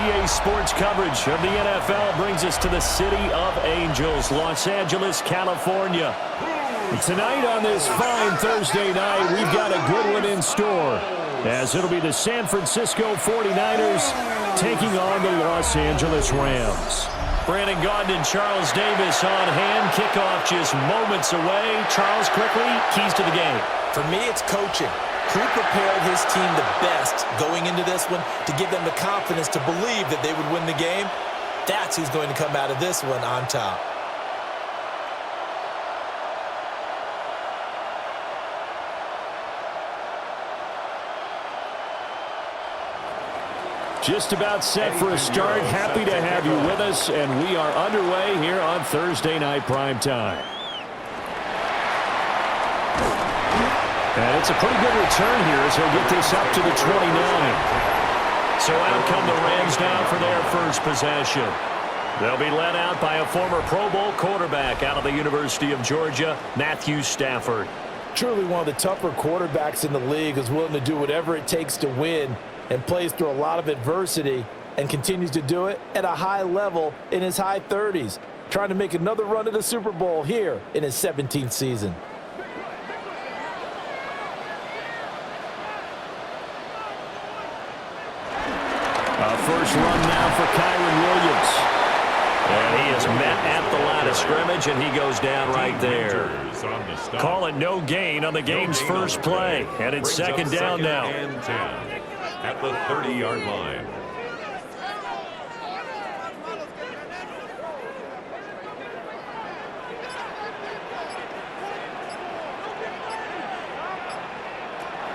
EA Sports coverage of the NFL brings us to the City of Angels, Los Angeles, California. Tonight on this fine Thursday night, we've got a good one in store, as it'll be the San Francisco 49ers taking on the Los Angeles Rams. Brandon Gaudin and Charles Davis on hand. Kickoff just moments away. Charles, quickly, keys to the game. For me, it's coaching. Who prepared his team the best going into this one to give them the confidence to believe that they would win the game? That's who's going to come out of this one on top. Just about set for a start. Happy to have you with us, and we are underway here on Thursday Night Primetime. And it's a pretty good return here as he'll get this up to the 29. So out come the Rams now for their first possession. They'll be led out by a former Pro Bowl quarterback out of the University of Georgia, Matthew Stafford. Truly one of the tougher quarterbacks in the league, is willing to do whatever it takes to win and plays through a lot of adversity and continues to do it at a high level in his high 30s, trying to make another run at the Super Bowl here in his 17th season. First run now for Kyron Williams. And he is met at the line of scrimmage, and he goes down right there. Call it no gain on the game's first play. And it's second down now. And 10 at the 30-yard line.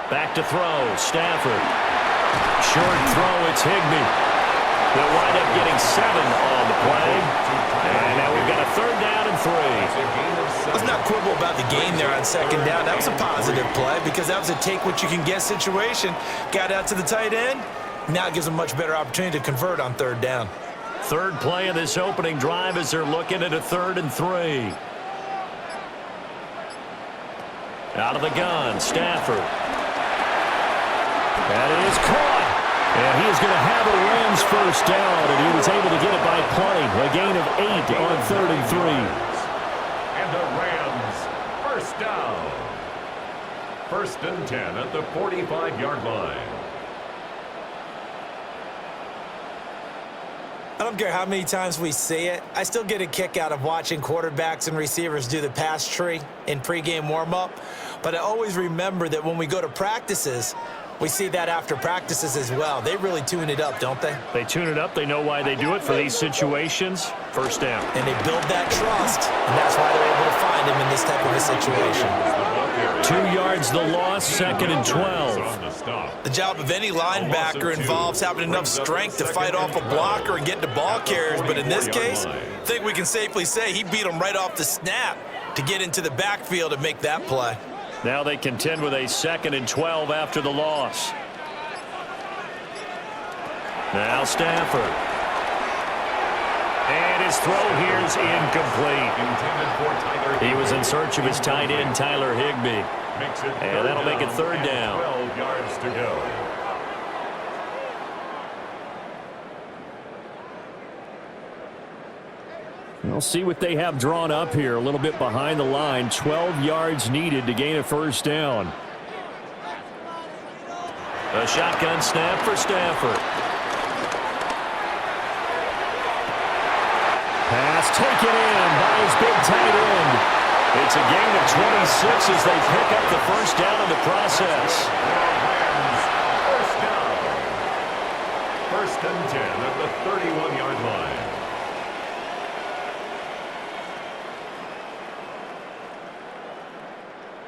Back to throw, Stafford. Short throw, it's Higbee. They'll wind up getting 7 on the play. And now we've got a third down and 3. Let's not quibble about the gain there on second down. That was a positive play because that was a take-what-you-can-get situation. Got out to the tight end. Now it gives them a much better opportunity to convert on third down. Third play of this opening drive as they're looking at a 3rd and 3. Out of the gun, Stafford. That is caught. And he is going to have a Rams first down, and he was able to get it by play. A gain of 8 on 3rd and 3. And the Rams first down. 1st and 10 at the 45-yard line. I don't care how many times we see it. I still get a kick out of watching quarterbacks and receivers do the pass tree in pregame warm-up. But I always remember that when we go to practices, we see that after practices as well. They really tune it up, don't they? They tune it up. They know why they do it for these situations. First down. And they build that trust, and that's why they're able to find him in this type of a situation. 2 yards the loss, 2nd and 12. The job of any linebacker involves having enough strength to fight off a blocker and get to ball carriers. But in this case, I think we can safely say he beat him right off the snap to get into the backfield and make that play. Now they contend with a 2nd and 12 after the loss. Now Stafford. And his throw here is incomplete. He was in search of his tight end, Tyler Higbee. And that'll make it 3rd down. 12 yards to go. We'll see what they have drawn up here. A little bit behind the line. 12 yards needed to gain a first down. A shotgun snap for Stafford. Pass taken in by his big tight end. It's a gain of 26 as they pick up the first down in the process. First down. 1st and 10 at the 31-yard line.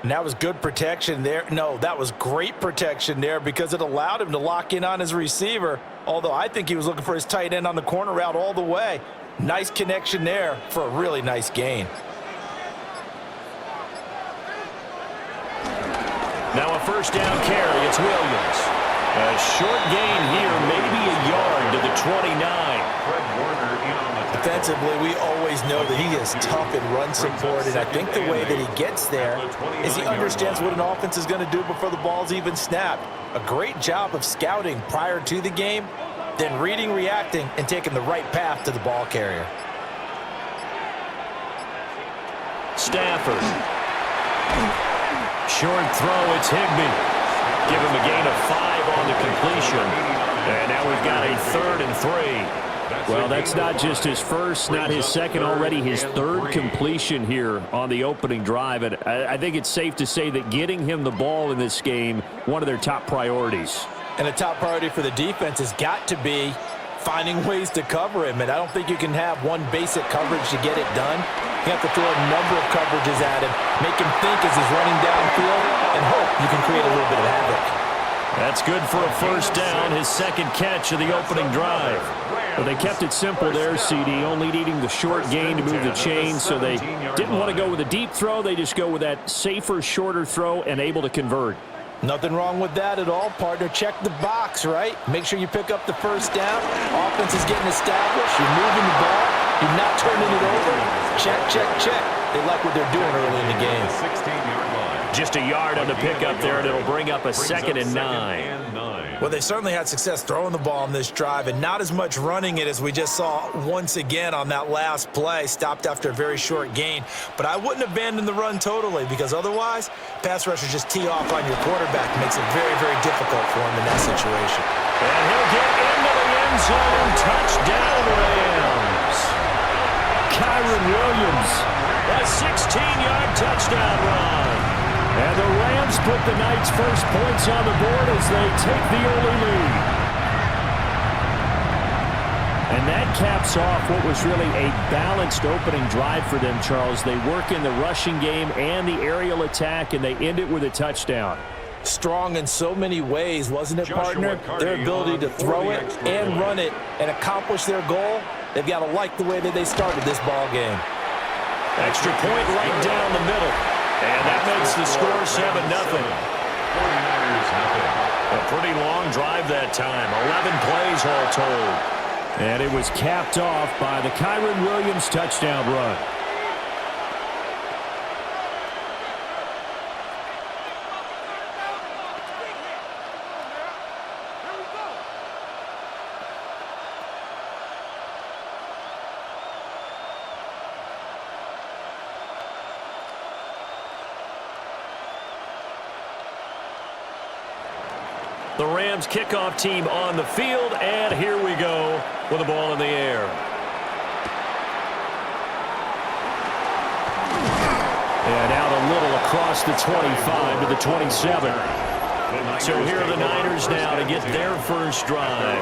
And that was good protection there. No, that was great protection there because it allowed him to lock in on his receiver, although I think he was looking for his tight end on the corner route all the way. Nice connection there for a really nice gain. Now a first down carry. It's Williams. A short gain here, maybe a yard to the 29. Defensively, we always know that he is tough in run support, and I think the way that he gets there is he understands what an offense is going to do before the ball's even snapped. A great job of scouting prior to the game, then reading, reacting, and taking the right path to the ball carrier. Stafford. Short throw, it's Higbee. Give him a gain of 5 on the completion. And now we've got a 3rd and 3. Well, that's not just his first, not his second, already his 3rd completion here on the opening drive. And I think it's safe to say that getting him the ball in this game, one of their top priorities. And a top priority for the defense has got to be finding ways to cover him. And I don't think you can have one basic coverage to get it done. You have to throw a number of coverages at him, make him think as he's running downfield, and hope you can create a little bit of havoc. That's good for a first down, his 2nd catch of the opening drive. Well, they kept it simple there, CD, only needing the short gain to move the chain, so they didn't want to go with a deep throw. They just go with that safer, shorter throw and able to convert. Nothing wrong with that at all, partner. Check the box, right? Make sure you pick up the first down. Offense is getting established. You're moving the ball. You're not turning it over. Check, check, check. They like what they're doing early in the game. 16-yard line. Just a yard on the pickup there, and it'll bring up a 2nd and 9. Well, they certainly had success throwing the ball on this drive, and not as much running it as we just saw once again on that last play. Stopped after a very short gain. But I wouldn't abandon the run totally, because otherwise, pass rushers just tee off on your quarterback. It makes it very, very difficult for him in that situation. And he'll get into the end zone. Touchdown, Rams. Kyron Williams, a 16-yard touchdown run. And the Rams put the night's first points on the board as they take the early lead. And that caps off what was really a balanced opening drive for them, Charles. They work in the rushing game and the aerial attack, and they end it with a touchdown. Strong in so many ways, wasn't it, partner? Their ability to throw it and run it and accomplish their goal, they've got to like the way that they started this ball game. Extra point right down the middle. And that makes the score 7-0. 49ers nothing. A pretty long drive that time. 11 plays all told. And it was capped off by the Kyron Williams touchdown run. The Rams kickoff team on the field, and here we go with the ball in the air. And out a little across the 25 to the 27. So here are the Niners now to get their first drive.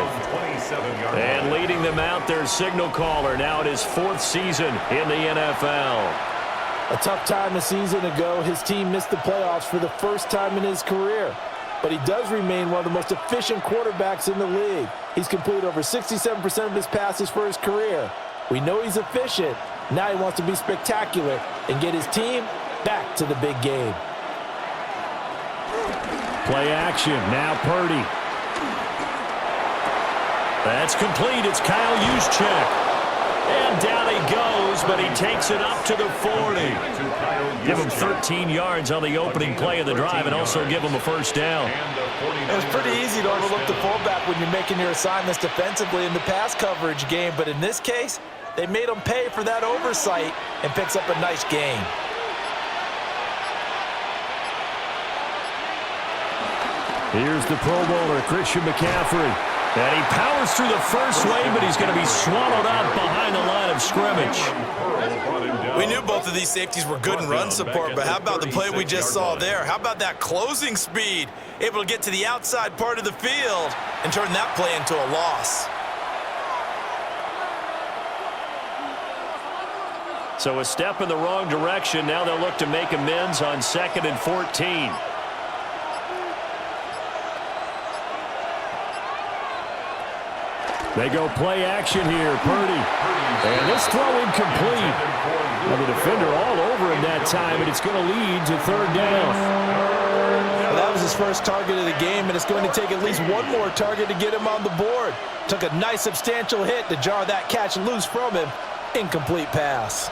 And leading them out, their signal caller, now at his 4th season in the NFL. A tough time a season ago, his team missed the playoffs for the first time in his career. But he does remain one of the most efficient quarterbacks in the league. He's completed over 67% of his passes for his career. We know he's efficient. Now he wants to be spectacular and get his team back to the big game. Play action. Now Purdy. That's complete. It's Kyle Juszczyk. And down he goes, but he takes it up to the 40. Give him 13 yards on the opening play of the drive and also give him a first down. It was pretty easy to overlook the fullback when you're making your assignments defensively in the pass coverage game, but in this case, they made him pay for that oversight and picks up a nice gain. Here's the Pro Bowler, Christian McCaffrey. And he powers through the first wave, but he's going to be swallowed up behind the line of scrimmage. We knew both of these safeties were good in run support, but how about the play we just saw there? How about that closing speed? Able to get to the outside part of the field and turn that play into a loss. So a step in the wrong direction. Now they'll look to make amends on 2nd and 14. They go play action here. Purdy. And this throw incomplete. Well, the defender all over him that time, and it's going to lead to 3rd down. Well, that was his first target of the game, and it's going to take at least one more target to get him on the board. Took a nice substantial hit to jar that catch loose from him. Incomplete pass.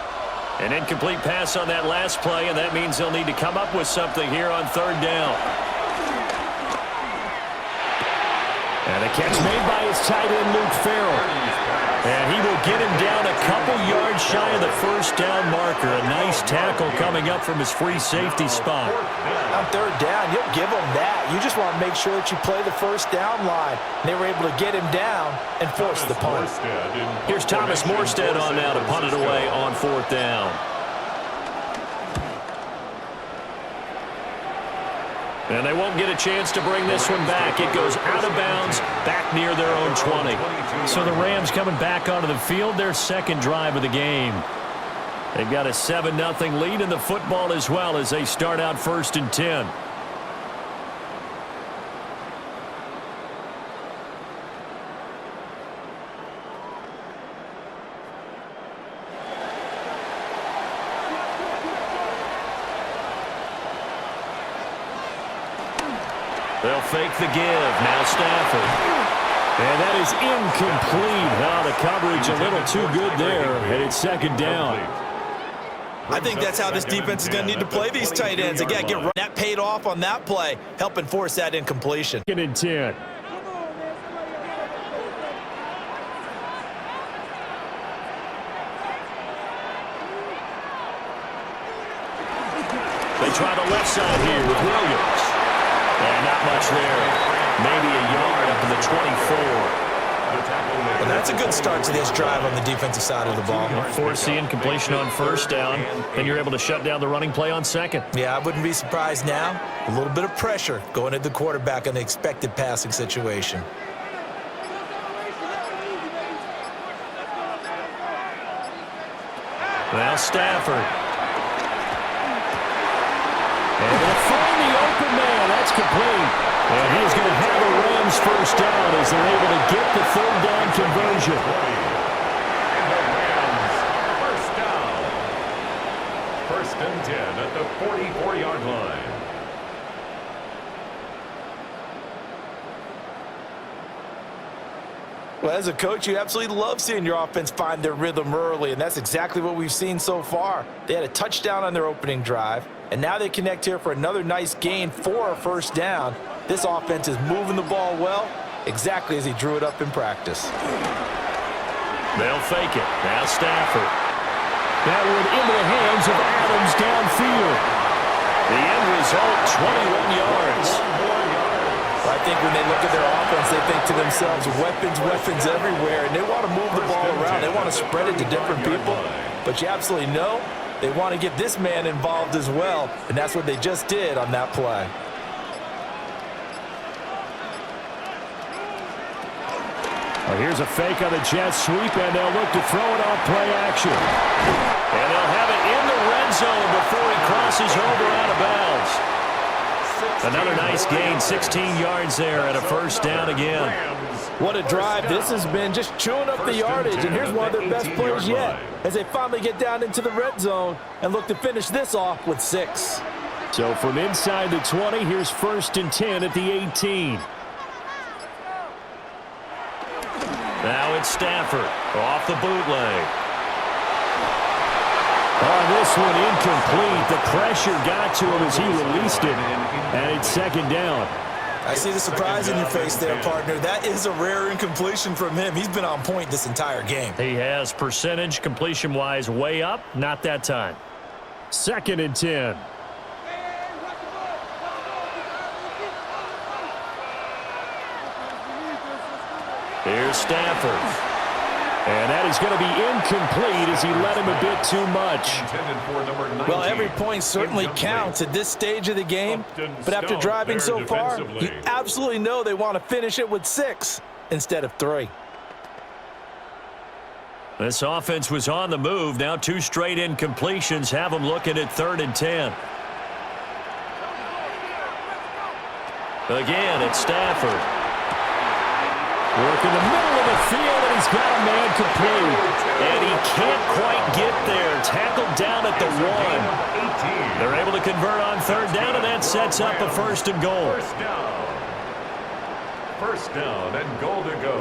An incomplete pass on that last play, and that means they'll need to come up with something here on 3rd down. And a catch made by his tight end, Luke Farrell. And he will get him down a couple yards shy of the first down marker. A nice tackle coming up from his free safety spot. On third down, you'll give them that. You just want to make sure that you play the first down line. And they were able to get him down and force the punt. Here's Thomas Morstead on now to punt it away on fourth down. And they won't get a chance to bring this one back. It goes out of bounds, back near their own 20. So the Rams coming back onto the field, their second drive of the game. They've got a 7-0 lead in the football as well as they start out 1st and 10. They'll fake the give. Now Stafford. And that is incomplete. Now the coverage a little too good there, and it's second down. I think that's how this defense is going to need to play these tight ends. Again, get run. That paid off on that play, helping force that incompletion. 2nd and 10. They try the left side here with Williams. And not much there. Maybe a yard up to the 24. Well, that's a good start to this drive on the defensive side of the ball. Force the incompletion on first down, and you're able to shut down the running play on second. Yeah, I wouldn't be surprised now. A little bit of pressure going at the quarterback on the expected passing situation. Now Stafford. And they'll find the open man. That's complete. And he's going to have a Rams first down as they're able to get the third down conversion. And the Rams first down. 1st and 10 at the 44-yard line. Well, as a coach, you absolutely love seeing your offense find their rhythm early, and that's exactly what we've seen so far. They had a touchdown on their opening drive, and now they connect here for another nice gain for a first down. This offense is moving the ball well, exactly as he drew it up in practice. They'll fake it. Now Stafford. That one into the hands of Adams downfield. The end result, 21 yards. I think when they look at their offense, they think to themselves, weapons everywhere, and they want to move the ball around. They want to spread it to different people, but you absolutely know they want to get this man involved as well, and that's what they just did on that play. Well, here's a fake on the jet sweep, and they'll look to throw it off play action. And they'll have it in the red zone before he crosses over out of bounds. Another nice gain, 16 yards there, and a first down again. What a drive. This has been just chewing up the yardage, and here's one of their best plays yet as they finally get down into the red zone and look to finish this off with 6. So from inside the 20, here's 1st and 10 at the 18. Now it's Stafford off the bootleg. On this one, incomplete. The pressure got to him as he released it, and it's second down. I see the surprise in your face there, partner. That is a rare incompletion from him. He's been on point this entire game. He has percentage completion-wise way up, not that time. 2nd and 10. Here's Stafford. And that is going to be incomplete as he let him a bit too much. Well, every point certainly counts at this stage of the game. But after driving so far, you absolutely know they want to finish it with 6 instead of 3. This offense was on the move. Now 2 straight incompletions have them looking at 3rd and 10. Again, it's Stafford. Work in the middle of the field, and he's got a man complete. And he can't quite get there. Tackled down at the 1. They're able to convert on 3rd down, and that sets up a 1st and goal. First down and goal to go.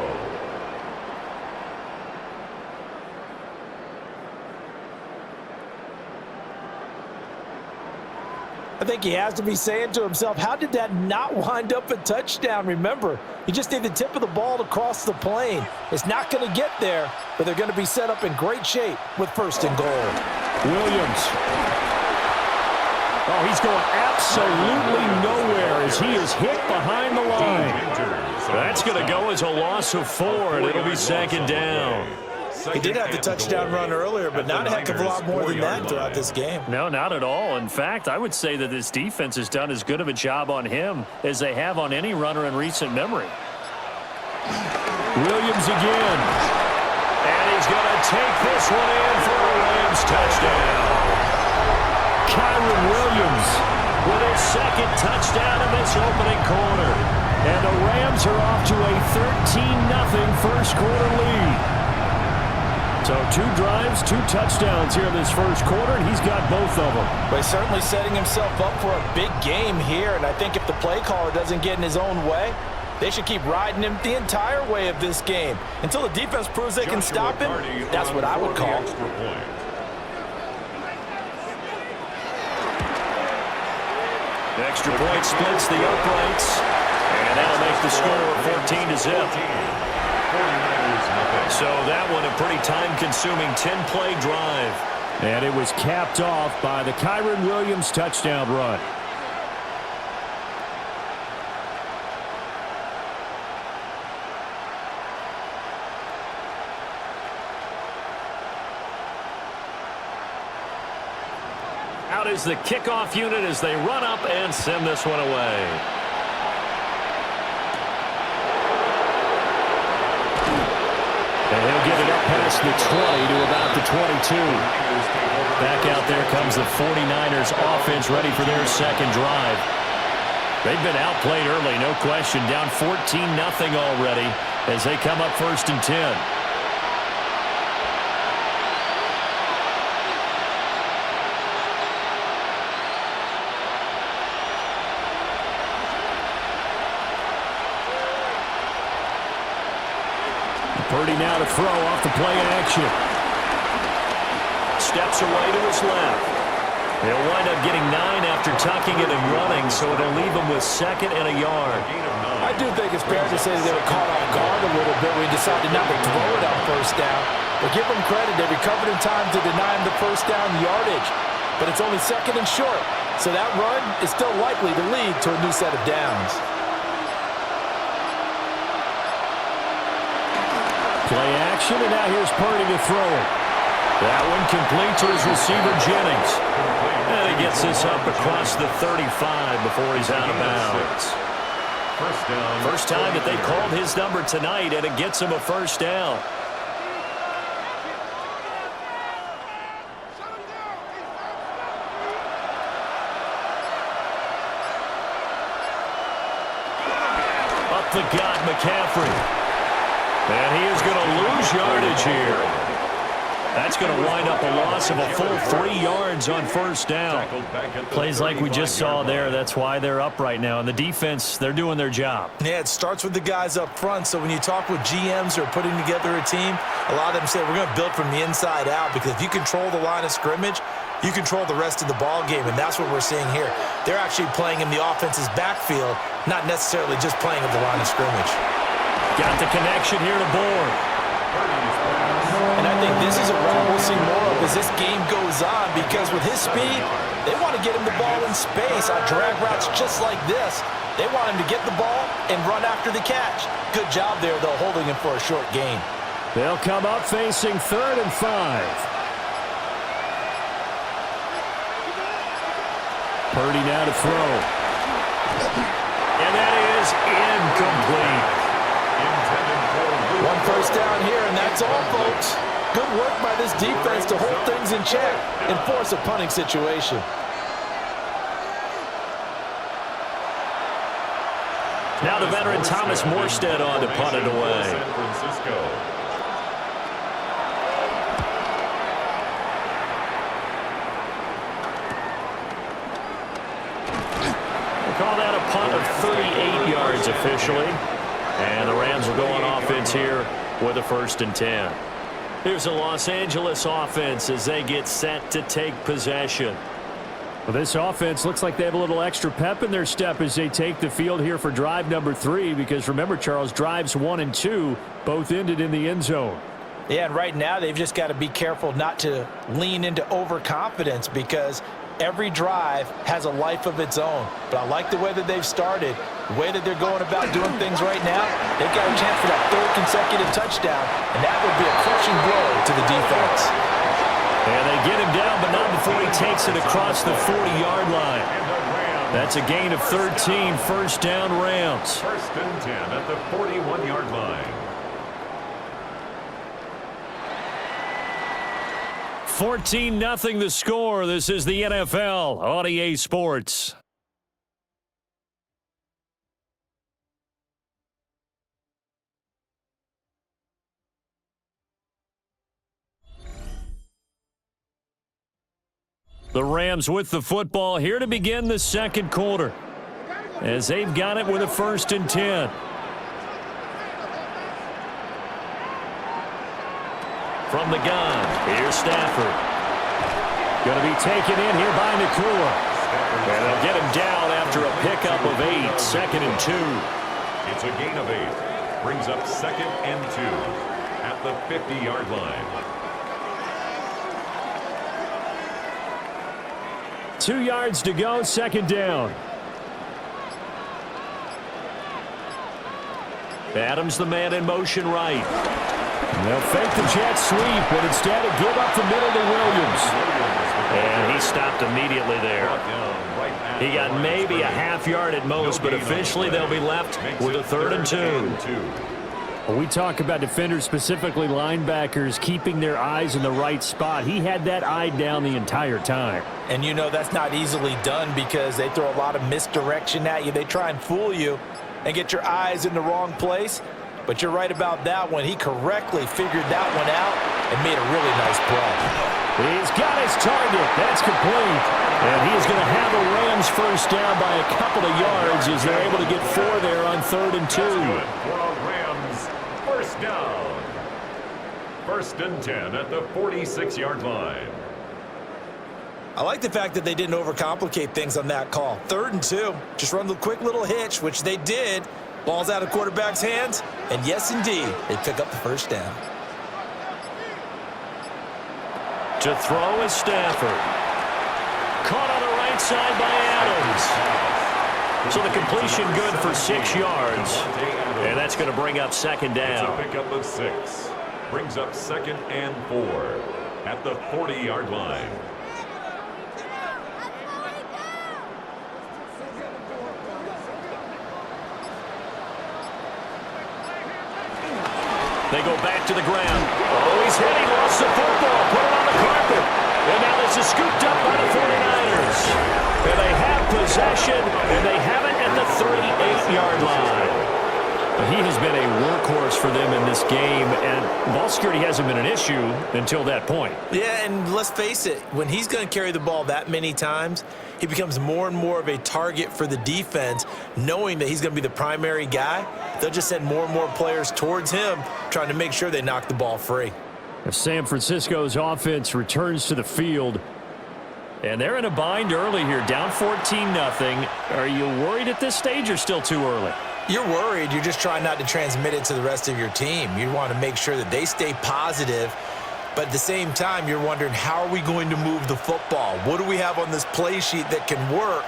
I think he has to be saying to himself, how did that not wind up a touchdown? Remember, you just need the tip of the ball to cross the plane. It's not going to get there, but they're going to be set up in great shape with 1st and goal. Williams. Oh, he's going absolutely nowhere as he is hit behind the line. That's going to go as a loss of 4, and it'll be 2nd down. He did have the touchdown run earlier, but not a heck of a lot more than that throughout this game. No, not at all. In fact, I would say that this defense has done as good of a job on him as they have on any runner in recent memory. Williams again. And he's going to take this one in for a Rams touchdown. Kyron Williams with his 2nd touchdown in this opening quarter. And the Rams are off to a 13-0 first quarter lead. So 2 drives, 2 touchdowns here in this first quarter, and he's got both of them. But he's certainly setting himself up for a big game here, and I think if the play caller doesn't get in his own way, they should keep riding him the entire way of this game. Until the defense proves they can stop him, that's what I would call. The extra point splits the uprights, and that'll make the score 14-0. So that one a pretty time-consuming 10-play drive. And it was capped off by the Kyron Williams touchdown run. Out is the kickoff unit as they run up and send this one away. And he'll get it up past the 20 to about the 22. Back out there comes the 49ers offense ready for their 2nd drive. They've been outplayed early, no question. Down 14-0 already as they come up 1st and 10. Purdy now to throw off the play action. Steps away to his left. He'll wind up getting 9 after tucking it and running, so it'll leave him with 2nd and a yard. I do think it's fair to say they were caught off guard a little bit when he decided not to throw it on 1st down. But give them credit, they recovered in time to deny him the 1st down yardage. But it's only 2nd and short, so that run is still likely to lead to a new set of downs. Play action, and now here's Purdy to throw it. That one complete to his receiver, Jennings. And he gets this up across the 35 before he's out of bounds. First time that they called his number tonight, and it gets him a 1st down. Up the gut, McCaffrey. And he is going to lose yardage here. That's going to wind up a loss of a full 3 yards on 1st down. Plays like we just saw there. That's why they're up right now. And the defense, they're doing their job. Yeah, it starts with the guys up front. So when you talk with GMs who are putting together a team, a lot of them say we're going to build from the inside out, because if you control the line of scrimmage, you control the rest of the ball game, and that's what we're seeing here. They're actually playing in the offense's backfield, not necessarily just playing at the line of scrimmage. Got the connection here to Bourne. And I think this is a run we'll see more of as this game goes on, because with his speed, they want to get him the ball in space on drag routes just like this. They want him to get the ball and run after the catch. Good job there, though, holding him for a short gain. They'll come up facing 3rd and 5. Purdy now to throw. And that is incomplete. 1 first down here, and that's all, folks. Good work by this defense to hold things in check and force a punting situation. Now the veteran Thomas Morstead on to punt it away. San Francisco. We'll call that a punt of 38 yards officially. And the Rams will go on offense here with a 1st and 10. Here's the Los Angeles offense as they get set to take possession. Well, this offense looks like they have a little extra pep in their step as they take the field here for drive number 3, because remember, Charles, drives 1 and 2 both ended in the end zone. Yeah, and right now they've just got to be careful not to lean into overconfidence, because every drive has a life of its own. But I like the way that they've started, the way that they're going about doing things right now. They've got a chance for that 3rd consecutive touchdown, and that would be a crushing blow to the defense. And they get him down, but not before he takes it across the 40-yard line. That's a gain of 13, first down Rams. 1st and 10 at the 41-yard line. 14-0 the score. This is the NFL on EA Sports. The Rams with the football here to begin the second quarter, as they've got it with a 1st and 10. From the gun, here's Stafford. Going to be taken in here by Nakua. And they'll get him down after a pickup of 8, 2nd and 2. It's a gain of 8. Brings up 2nd and 2 at the 50-yard line. 2 yards to go, 2nd down. Adams the man in motion right. And they'll fake the jet sweep, but instead of give up the middle to Williams. And he stopped immediately there. He got maybe a half yard at most, but officially they'll be left with a 3rd and 2. When we talk about defenders, specifically linebackers, keeping their eyes in the right spot, he had that eye down the entire time. And you know that's not easily done, because they throw a lot of misdirection at you. They try and fool you and get your eyes in the wrong place. But you're right about that one. He correctly figured that one out and made a really nice play. He's got his target. That's complete. And he is going to have a Rams first down by a couple of yards as they're able to get 4 there on 3rd and 2. Rams first down. 1st and 10 at the 46-yard line. I like the fact that they didn't overcomplicate things on that call. 3rd and 2. Just run the quick little hitch, which they did. Ball's out of quarterback's hands. And yes, indeed, they pick up the first down. To throw is Stafford. Caught on the right side by Adams. So the completion good for 6 yards. And that's going to bring up 2nd down. It's a pickup of 6. Brings up 2nd and 4 at the 40-yard line. They go back to the ground. Oh, he's hit. He lost the football. Put it on the carpet. And now this is scooped up by the 49ers. And they have possession, and they have it at the 38-yard line. He has been a workhorse for them in this game, and ball security hasn't been an issue until that point. Yeah, and let's face it, when he's going to carry the ball that many times, he becomes more and more of a target for the defense, knowing that he's going to be the primary guy. They'll just send more and more players towards him, trying to make sure they knock the ball free. San Francisco's offense returns to the field, and they're in a bind early here, down 14-0. Are you worried at this stage or still too early? You're worried. You're just trying not to transmit it to the rest of your team. You want to make sure that they stay positive, but at the same time, you're wondering, how are we going to move the football? What do we have on this play sheet that can work?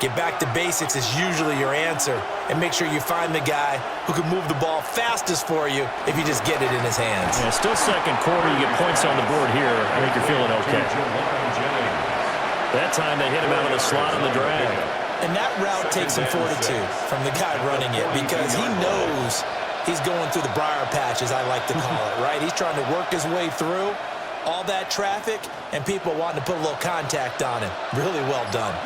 Get back to basics is usually your answer, and make sure you find the guy who can move the ball fastest for you if you just get it in his hands. Yeah, still second quarter. You get points on the board here. I think you're feeling okay. That time they hit him out of the slot on the drag. And that route takes some fortitude from the guy running it, because he knows he's going through the briar patch, as I like to call it, right? He's trying to work his way through all that traffic and people wanting to put a little contact on him. Really well done.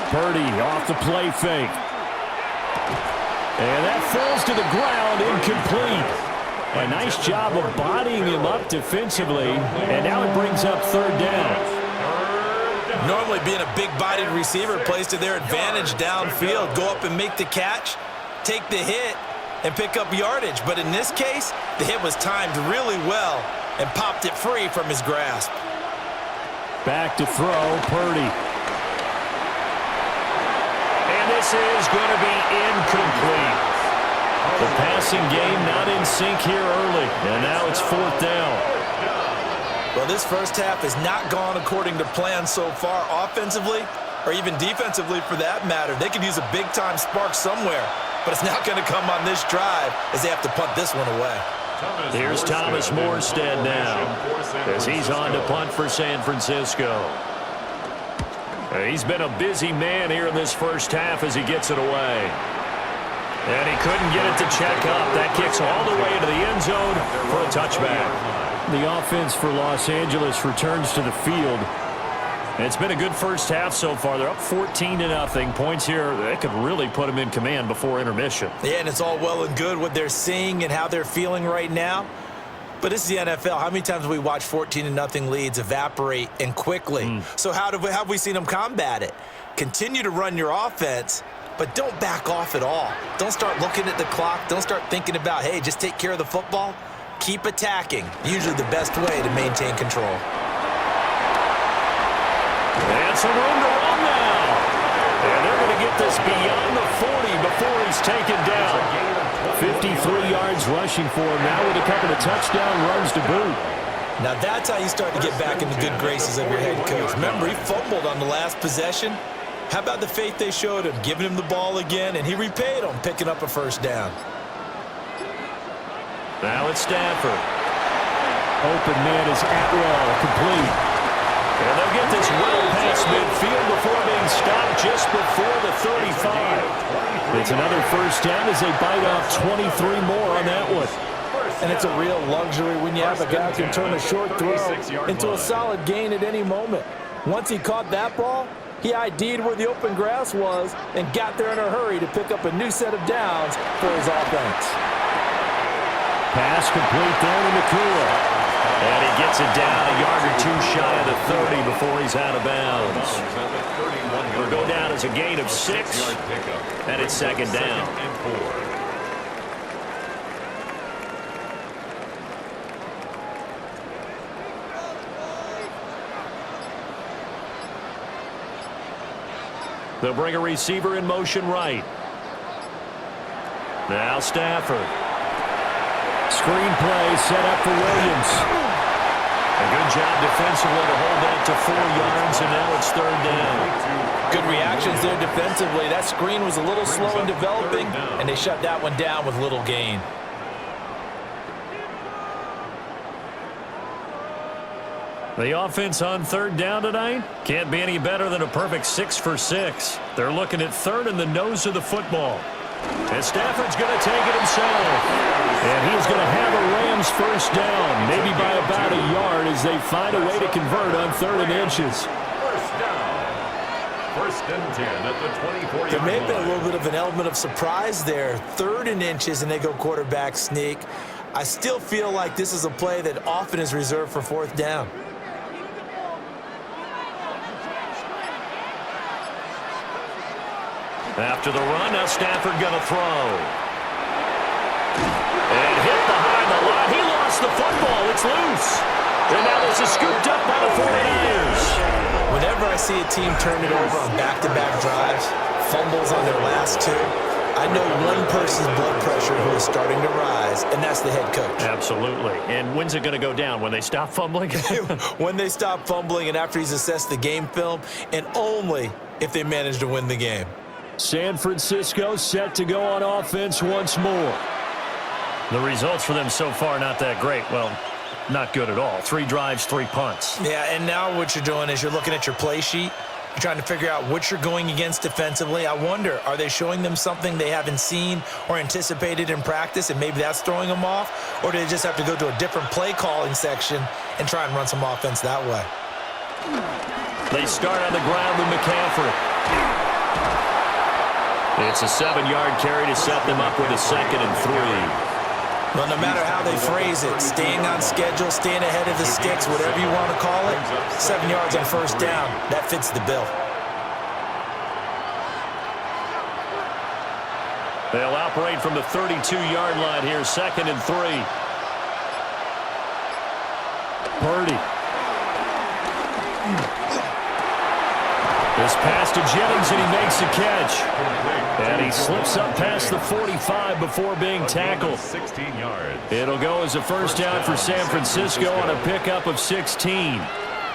Purdy off the play fake. And that falls to the ground, incomplete. A nice job of bodying him up defensively, and now it brings up 3rd down. Normally being a big-bodied receiver plays to their advantage downfield. Go up and make the catch, take the hit, and pick up yardage. But in this case, the hit was timed really well and popped it free from his grasp. Back to throw, Purdy. And this is going to be incomplete. The passing game not in sync here early, and now it's 4th down. Well, this first half has not gone according to plan so far offensively, or even defensively for that matter. They could use a big-time spark somewhere, but it's not going to come on this drive as they have to punt this one away. Here's Thomas Morstead now as he's on to punt for San Francisco. He's been a busy man here in this first half as he gets it away. And he couldn't get it to check up. That kicks all the way into the end zone for a touchback. The offense for Los Angeles returns to the field. And it's been a good first half so far. They're up 14-0. Points here, they could really put them in command before intermission. Yeah, and it's all well and good what they're seeing and how they're feeling right now. But this is the NFL. How many times have we watched 14-0 leads evaporate and quickly? So how have we seen them combat it? Continue to run your offense, but don't back off at all. Don't start looking at the clock. Don't start thinking about, hey, just take care of the football. Keep attacking. Usually the best way to maintain control. And some room to run now. And they're going to get this beyond the 40 before he's taken down. 53 yards rushing for him now with a couple of touchdown runs to boot. Now that's how you start to get back in the good graces of your head coach. Remember, he fumbled on the last possession. How about the faith they showed him, giving him the ball again, and he repaid them, picking up a first down. Now it's Stafford. Open man is Atwell, complete. And they'll get this well past midfield before being stopped just before the 35. It's another first down as they bite off 23 more on that one. And it's a real luxury when you have a guy who can turn a short throw into a solid gain at any moment. Once he caught that ball, he ID'd where the open grass was and got there in a hurry to pick up a new set of downs for his offense. Pass complete there to Nakua. And he gets it down a yard or two shy of the 30 before he's out of bounds. It'll go down as a gain of 6, and it's 2nd down. They'll bring a receiver in motion right. Now Stafford. Screen play set up for Williams. A good job defensively to hold that to 4 yards, and now it's 3rd down. Good reactions there defensively. That screen was a little slow in developing, and they shut that one down with little gain. The offense on 3rd down tonight can't be any better than a perfect 6 for 6. They're looking at 3rd in the nose of the football. And Stafford's going to take it himself. And he's going to have a Rams first down, maybe by about a yard as they find a way to convert on 3rd and inches. First down. 1st and 10 at the 24-yard line. There may have been a little bit of an element of surprise there. 3rd and inches, and they go quarterback sneak. I still feel like this is a play that often is reserved for 4th down. After the run, now Stafford going to throw. And hit behind the line. He lost the football. It's loose. And now this is scooped up by the 49ers. Whenever I see a team turn it over on back-to-back drives, fumbles on their last 2, I know one person's blood pressure who is starting to rise, and that's the head coach. Absolutely. And when's it going to go down? When they stop fumbling? When they stop fumbling and after he's assessed the game film, and only if they manage to win the game. San Francisco set to go on offense once more. The results for them so far not that great. Well, not good at all. 3 drives, 3 punts. Yeah, and now what you're doing is you're looking at your play sheet. You're trying to figure out what you're going against defensively. I wonder, are they showing them something they haven't seen or anticipated in practice, and maybe that's throwing them off? Or do they just have to go to a different play calling section and try and run some offense that way? They start on the ground with McCaffrey. It's a 7-yard carry to set them up with a 2nd and 3. Well, no matter how they phrase it, staying on schedule, staying ahead of the sticks, whatever you want to call it, 7 yards on 1st down, that fits the bill. They'll operate from the 32-yard line here, 2nd and 3. Purdy. to Jennings, and he makes the catch. And he slips up past the 45 before being tackled. 16 yards. It'll go as a first down for San Francisco on a pickup of 16.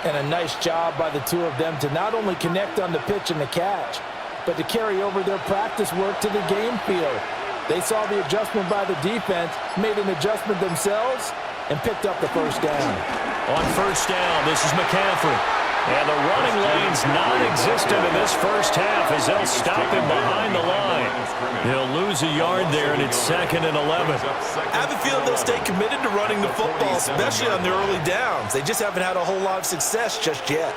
And a nice job by the two of them to not only connect on the pitch and the catch, but to carry over their practice work to the game field. They saw the adjustment by the defense, made an adjustment themselves, and picked up the first down. On first down, this is McCaffrey. And the running lane's non-existent in this first half as they'll stop him behind the line. He'll lose a yard there, and it's 2nd and 11. I have a feeling they'll stay committed to running the football, especially on their early downs. They just haven't had a whole lot of success just yet.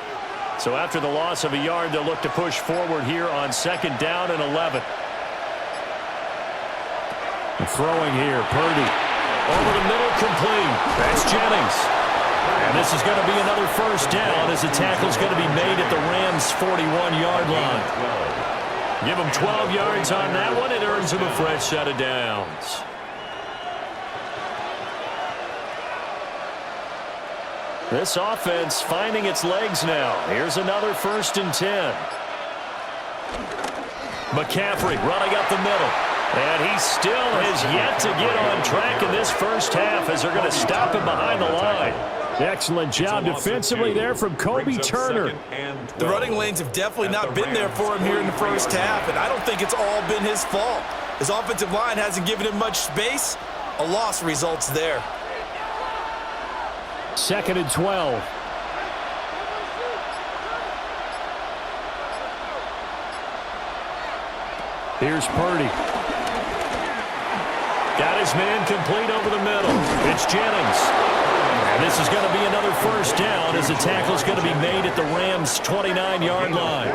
So after the loss of a yard, they'll look to push forward here on 2nd down and 11. Throwing here, Purdy. Over the middle, complete. That's Jennings. And this is going to be another first down as the tackle's going to be made at the Rams' 41-yard line. Give him 12 yards on that one. It earns him a fresh set of downs. This offense finding its legs now. Here's another 1st and 10. McCaffrey running up the middle. And he still has yet to get on track in this first half as they're going to stop him behind the line. Excellent job defensively there from Kobe Turner. The running lanes have definitely not been there for him here in the first half, and I don't think it's all been his fault. His offensive line hasn't given him much space. A loss results there. 2nd and 12. Here's Purdy. Got his man complete over the middle. It's Jennings. And this is going to be another first down as the tackle's going to be made at the Rams' 29-yard line.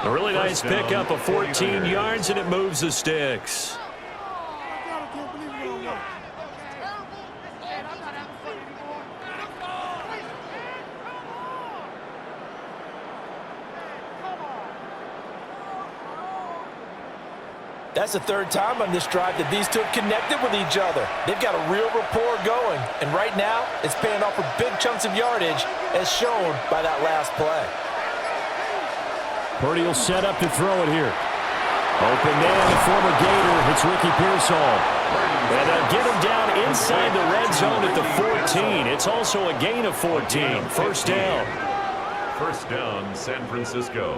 A really nice pickup of 14 yards, and it moves the sticks. That's the 3rd time on this drive that these two have connected with each other. They've got a real rapport going, and right now it's paying off for big chunks of yardage as shown by that last play. Purdy will set up to throw it here. Open man, the former Gator hits Ricky Pearsall. And they'll get him down inside the red zone at the 14. It's also a gain of 14. First down. First down, San Francisco.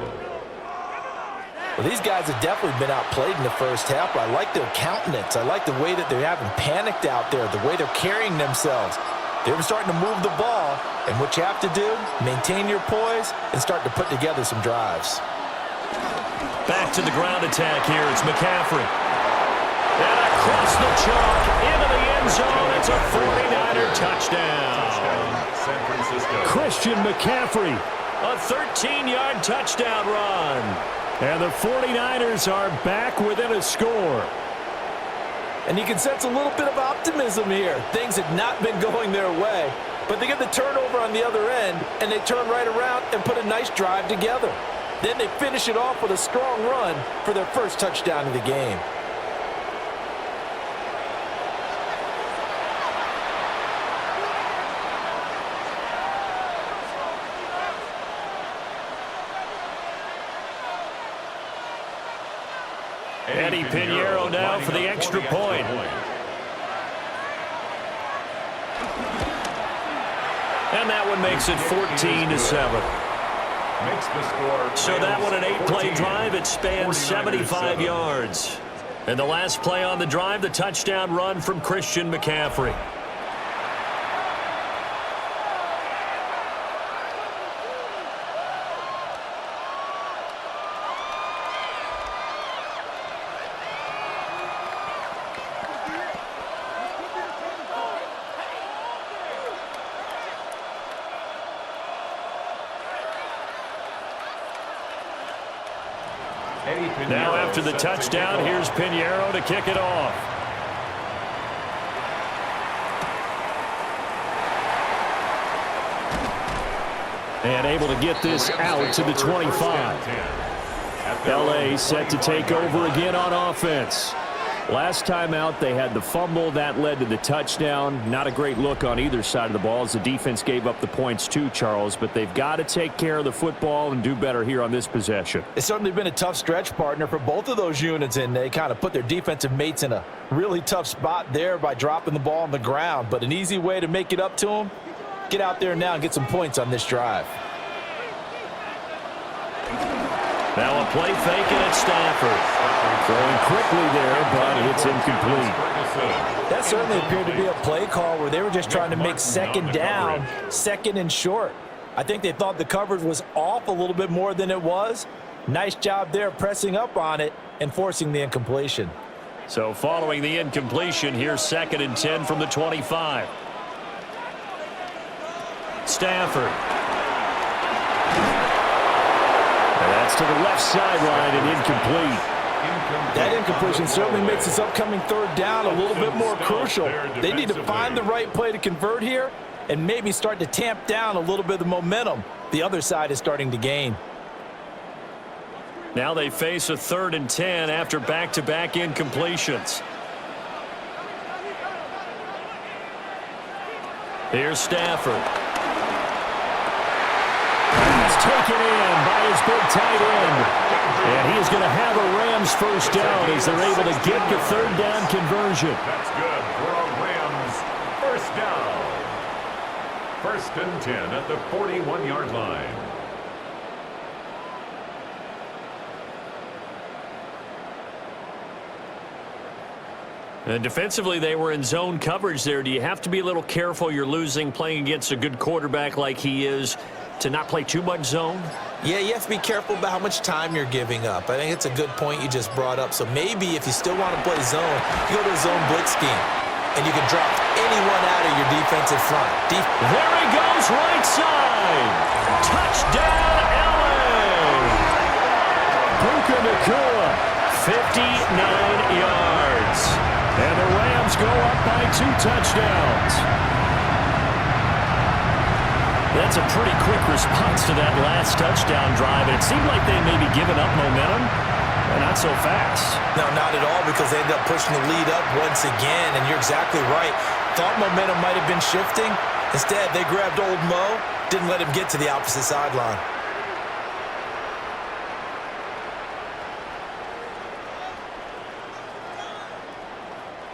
Well, these guys have definitely been outplayed in the first half, but I like their countenance. I like the way that they haven't panicked out there, the way they're carrying themselves. They're starting to move the ball, and what you have to do, maintain your poise and start to put together some drives. Back to the ground attack here. It's McCaffrey. And across the chalk, into the end zone. It's a 49er touchdown. San Francisco. Christian McCaffrey, a 13-yard touchdown run. And the 49ers are back within a score. And you can sense a little bit of optimism here. Things had not been going their way, but they get the turnover on the other end, and they turn right around and put a nice drive together. Then they finish it off with a strong run for their first touchdown of the game. Eddie Pinheiro now for the extra point. And that one makes it 14-7. So that one, an 8-play drive. It spans 75 yards. And the last play on the drive, the touchdown run from Christian McCaffrey. Now after the touchdown, here's Pinheiro to kick it off. And able to get this out to the 25. LA set to take over again on offense. Last time out, they had the fumble. That led to the touchdown. Not a great look on either side of the ball as the defense gave up the points too, Charles. But they've got to take care of the football and do better here on this possession. It's certainly been a tough stretch, partner, for both of those units, and they kind of put their defensive mates in a really tough spot there by dropping the ball on the ground. But an easy way to make it up to them, get out there now and get some points on this drive. Now a play fake and it's Stafford. Going quickly there, but it's incomplete. That certainly appeared to be a play call where they were just trying to make second down, second and short. I think they thought the coverage was off a little bit more than it was. Nice job there pressing up on it and forcing the incompletion. So following the incompletion, here's 2nd and 10 from the 25. Stafford. And that's to the left sideline and incomplete. That incompletion certainly makes this upcoming third down a little bit more crucial. They need to find the right play to convert here and maybe start to tamp down a little bit of the momentum the other side is starting to gain. Now they face a 3rd and 10 after back-to-back incompletions. Here's Stafford. He's taken in by his big tight end. And he is going to have a Rams first down as they're able to get the 3rd down conversion. That's good for a Rams first down. 1st and 10 at the 41-yard line. And defensively, they were in zone coverage there. Do you have to be a little careful? You're losing, playing against a good quarterback like he is, to not play too much zone? Yeah, you have to be careful about how much time you're giving up. I think it's a good point you just brought up. So maybe if you still want to play zone, you go to a zone blitz scheme, and you can drop anyone out of your defensive front. There he goes, right side. Touchdown, LA. Puka Nacua, 59 yards. And the Rams go up by 2 touchdowns. That's a pretty quick response to that last touchdown drive. And it seemed like they may be giving up momentum, but not so fast. No, not at all, because they ended up pushing the lead up once again. And you're exactly right. Thought momentum might have been shifting. Instead, they grabbed old Mo, didn't let him get to the opposite sideline.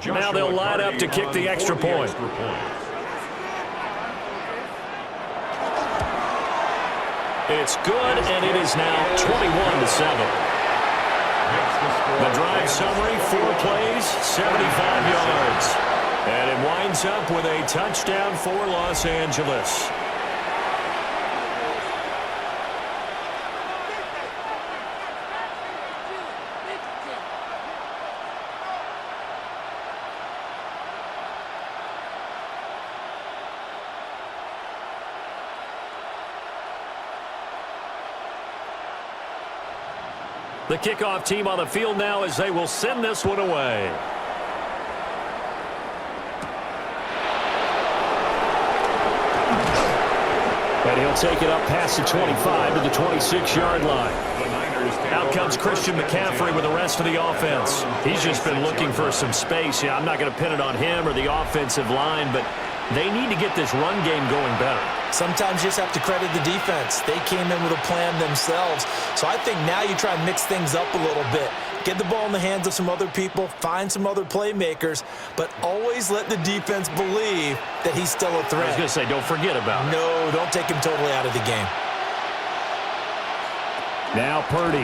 Now they'll line up to kick the extra point. It's good, and it is now 21-7. The drive summary, 4 plays, 75 yards. And it winds up with a touchdown for Los Angeles. The kickoff team on the field now as they will send this one away. And he'll take it up past the 25 to the 26-yard line. Out comes Christian McCaffrey with the rest of the offense. He's just been looking for some space. Yeah, I'm not going to pin it on him or the offensive line, but they need to get this run game going better. Sometimes you just have to credit the defense. They came in with a plan themselves. So I think now you try and mix things up a little bit. Get the ball in the hands of some other people, find some other playmakers, but always let the defense believe that he's still a threat. I was going to say, don't forget about it. No, don't take him totally out of the game. Now Purdy.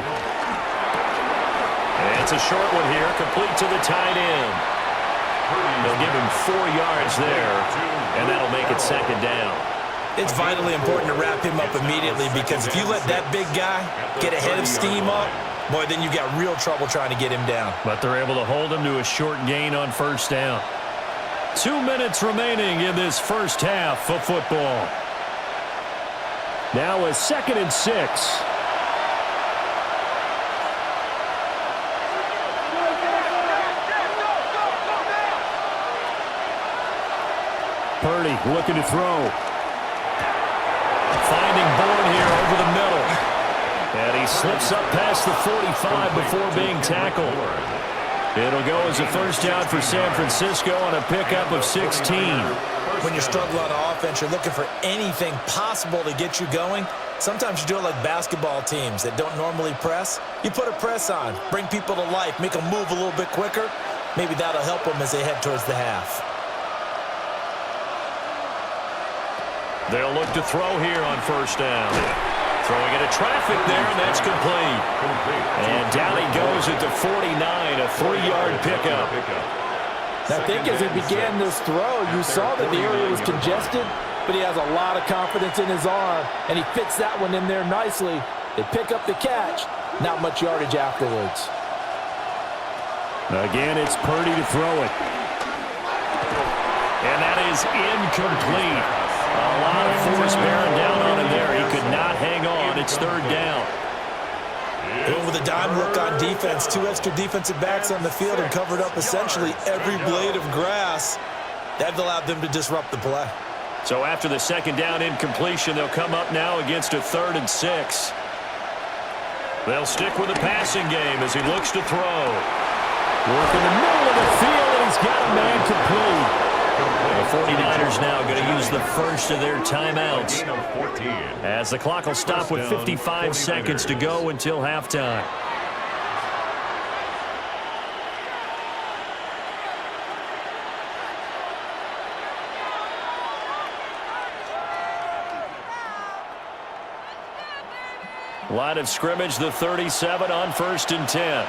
And it's a short one here, complete to the tight end. They'll give him 4 yards there, and that'll make it 2nd down. It's vitally important to wrap him up immediately, because if you let that big guy get ahead of steam up, boy, then you've got real trouble trying to get him down. But they're able to hold him to a short gain on 1st down. 2 minutes remaining in this first half of football. Now a 2nd and 6. Purdy looking to throw. Finding Bourne here over the middle. And he slips up past the 45 before being tackled. It'll go as a first down for San Francisco on a pickup of 16. When you're struggling on offense, you're looking for anything possible to get you going. Sometimes you do it like basketball teams that don't normally press. You put a press on, bring people to life, make them move a little bit quicker. Maybe that'll help them as they head towards the half. They'll look to throw here on first down. Throwing into traffic there, and that's complete. And down he goes at the 49, a 3-yard pickup. Now, I think as he began this throw, you saw that the area was congested, but he has a lot of confidence in his arm, and he fits that one in there nicely. They pick up the catch, not much yardage afterwards. Again, it's Purdy to throw it. And that is incomplete. A lot of force bearing down on him there. He could not hang on. It's third down. With a dime look on defense, 2 extra defensive backs on the field and covered up essentially every blade of grass. That allowed them to disrupt the play. So after the second down incompletion, they'll come up now against a 3rd and 6. They'll stick with the passing game as he looks to throw. Work in the middle of the field, and he's got a man complete. The 49ers now going to use the first of their timeouts as the clock will stop with 55 seconds to go until halftime. Line of scrimmage, the 37 on 1st and 10.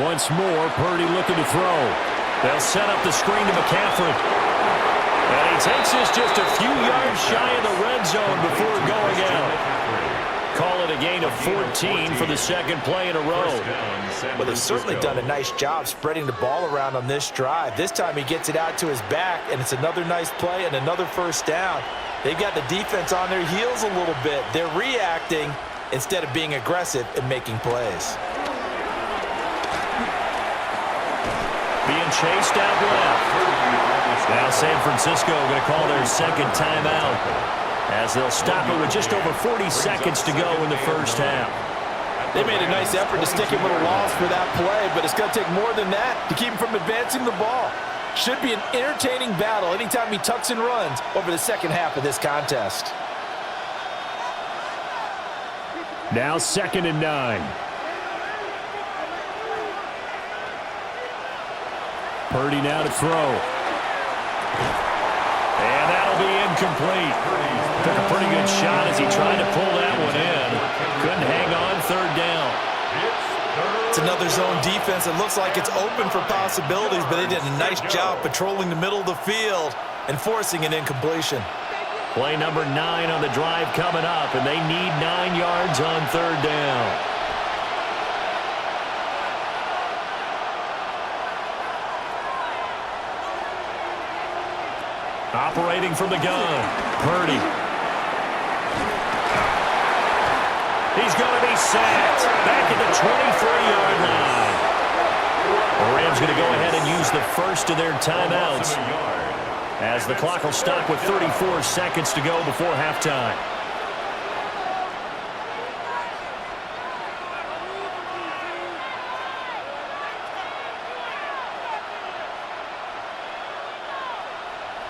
Once more, Purdy looking to throw. They'll set up the screen to McCaffrey. And he takes this just a few yards shy of the red zone before going out. Call it a gain of 14 for the second play in a row. Well, they've certainly done a nice job spreading the ball around on this drive. This time he gets it out to his back, and it's another nice play and another first down. They've got the defense on their heels a little bit. They're reacting instead of being aggressive and making plays. Being chased out left. Now San Francisco going to call their second timeout as they'll stop it with just over 40 seconds to go in the first half. They made a nice effort to stick him with a loss for that play, but it's going to take more than that to keep him from advancing the ball. Should be an entertaining battle anytime he tucks and runs over the second half of this contest. Now 2nd and 9. Purdy now to throw. And that'll be incomplete. Took a pretty good shot as he tried to pull that one in. Couldn't hang on, 3rd down. It's another zone defense. It looks like it's open for possibilities, but they did a nice job patrolling the middle of the field and forcing an incompletion. Play number 9 on the drive coming up, and they need 9 yards on 3rd down. Operating from the gun, Purdy. He's going to be sacked back at the 23-yard line. The Rams going to go ahead and use the first of their timeouts as the clock will stop with 34 seconds to go before halftime.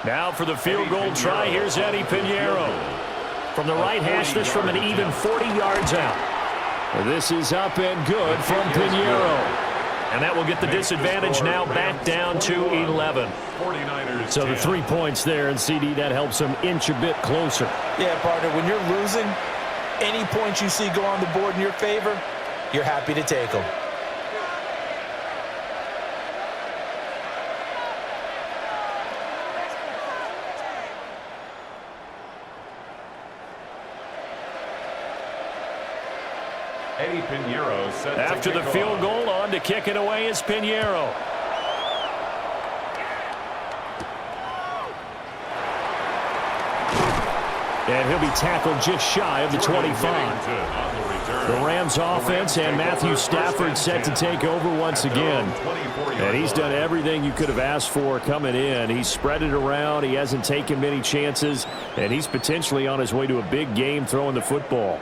Now for the field goal try, here's Eddie Pinheiro. From the right hash, this from an even 40 yards out. This is up and good from Pinheiro. And that will get the disadvantage now back down to 11. So the 3 points there, and CD, that helps them inch a bit closer. Yeah, partner, when you're losing, any points you see go on the board in your favor, you're happy to take them. After the field goal, on to kick it away is Pinheiro. And he'll be tackled just shy of the 25. The Rams offense and Matthew Stafford set to take over once again. And he's done everything you could have asked for coming in. He's spread it around. He hasn't taken many chances. And he's potentially on his way to a big game throwing the football.